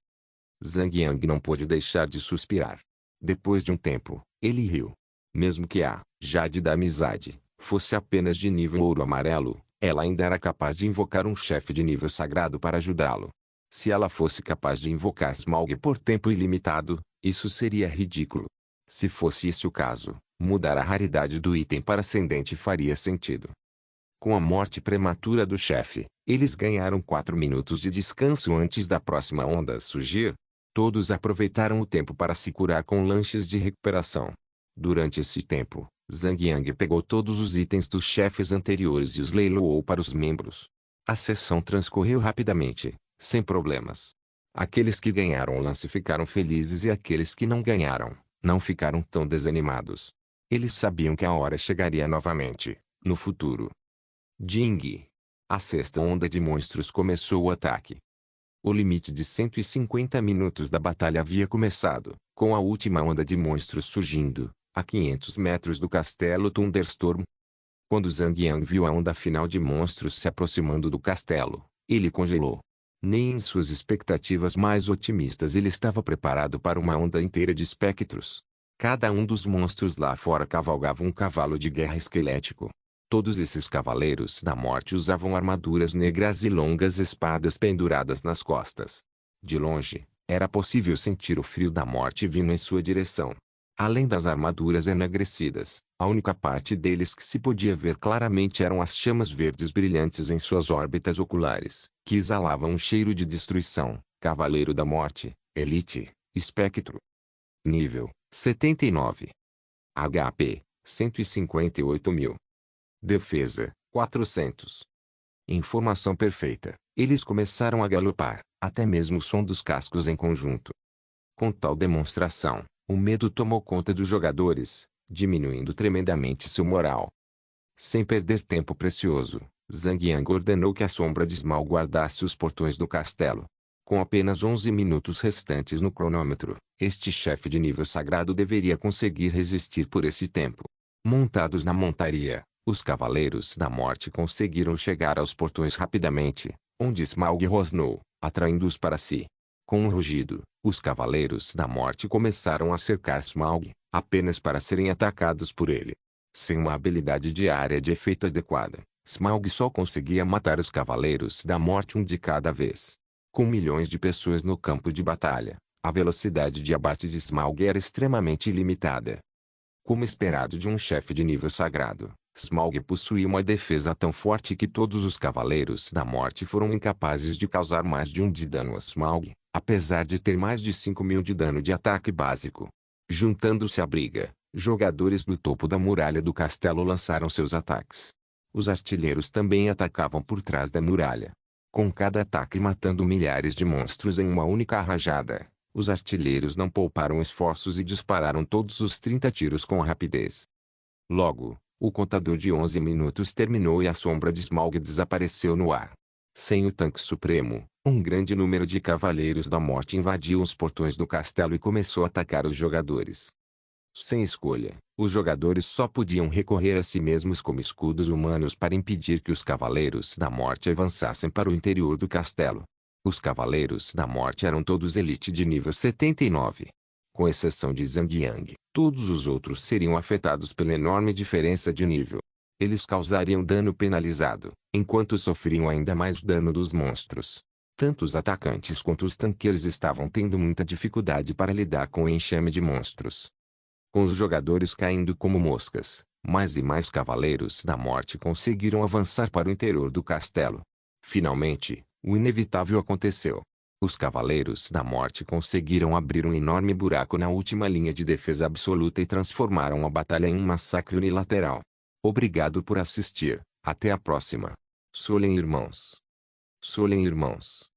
[SPEAKER 1] Zhang Yang não pôde deixar de suspirar. Depois de um tempo, ele riu. Mesmo que a Jade da amizade fosse apenas de nível ouro amarelo, ela ainda era capaz de invocar um chefe de nível sagrado para ajudá-lo. Se ela fosse capaz de invocar Smaug por tempo ilimitado, isso seria ridículo. Se fosse esse o caso, mudar a raridade do item para ascendente faria sentido. Com a morte prematura do chefe, eles ganharam 4 minutos de descanso antes da próxima onda surgir. Todos aproveitaram o tempo para se curar com lanches de recuperação. Durante esse tempo, Zhang Yang pegou todos os itens dos chefes anteriores e os leiloou para os membros. A sessão transcorreu rapidamente, sem problemas. Aqueles que ganharam o lance ficaram felizes e aqueles que não ganharam, não ficaram tão desanimados. Eles sabiam que a hora chegaria novamente, no futuro. Ding! A sexta onda de monstros começou o ataque. O limite de 150 minutos da batalha havia começado, com a última onda de monstros surgindo, a 500 metros do castelo Thunderstorm. Quando Zhang Yang viu a onda final de monstros se aproximando do castelo, ele congelou. Nem em suas expectativas mais otimistas ele estava preparado para uma onda inteira de espectros. Cada um dos monstros lá fora cavalgava um cavalo de guerra esquelético. Todos esses cavaleiros da morte usavam armaduras negras e longas espadas penduradas nas costas. De longe, era possível sentir o frio da morte vindo em sua direção. Além das armaduras enegrecidas, a única parte deles que se podia ver claramente eram as chamas verdes brilhantes em suas órbitas oculares, que exalavam um cheiro de destruição. Cavaleiro da Morte, Elite, Espectro. Nível, 79. HP, 158.000. Defesa, 400. Informação perfeita. Eles começaram a galopar, até mesmo o som dos cascos em conjunto. Com tal demonstração, o medo tomou conta dos jogadores, diminuindo tremendamente seu moral. Sem perder tempo precioso, Zhang Yang ordenou que a sombra de Smaug guardasse os portões do castelo. Com apenas 11 minutos restantes no cronômetro, este chefe de nível sagrado deveria conseguir resistir por esse tempo. Montados na montaria, os Cavaleiros da Morte conseguiram chegar aos portões rapidamente, onde Smaug rosnou, atraindo-os para si. Com um rugido, os Cavaleiros da Morte começaram a cercar Smaug, apenas para serem atacados por ele. Sem uma habilidade de área de efeito adequada, Smaug só conseguia matar os Cavaleiros da Morte um de cada vez. Com milhões de pessoas no campo de batalha, a velocidade de abate de Smaug era extremamente limitada. Como esperado de um chefe de nível sagrado, Smaug possuía uma defesa tão forte que todos os Cavaleiros da Morte foram incapazes de causar mais de 1 de dano a Smaug, apesar de ter mais de 5.000 de dano de ataque básico. Juntando-se à briga, jogadores do topo da muralha do castelo lançaram seus ataques. Os artilheiros também atacavam por trás da muralha. Com cada ataque matando milhares de monstros em uma única rajada, os artilheiros não pouparam esforços e dispararam todos os 30 tiros com rapidez. Logo, o contador de 11 minutos terminou e a sombra de Smaug desapareceu no ar. Sem o tanque supremo, um grande número de Cavaleiros da Morte invadiu os portões do castelo e começou a atacar os jogadores. Sem escolha, os jogadores só podiam recorrer a si mesmos como escudos humanos para impedir que os Cavaleiros da Morte avançassem para o interior do castelo. Os Cavaleiros da Morte eram todos elite de nível 79. Com exceção de Zhang Yang, todos os outros seriam afetados pela enorme diferença de nível. Eles causariam dano penalizado, enquanto sofriam ainda mais dano dos monstros. Tanto os atacantes quanto os tanqueiros estavam tendo muita dificuldade para lidar com o enxame de monstros. Com os jogadores caindo como moscas, mais e mais Cavaleiros da Morte conseguiram avançar para o interior do castelo. Finalmente, o inevitável aconteceu. Os Cavaleiros da Morte conseguiram abrir um enorme buraco na última linha de defesa absoluta e transformaram a batalha em um massacre unilateral. Obrigado por assistir. Até a próxima. Solen Irmãos. Solen irmãos.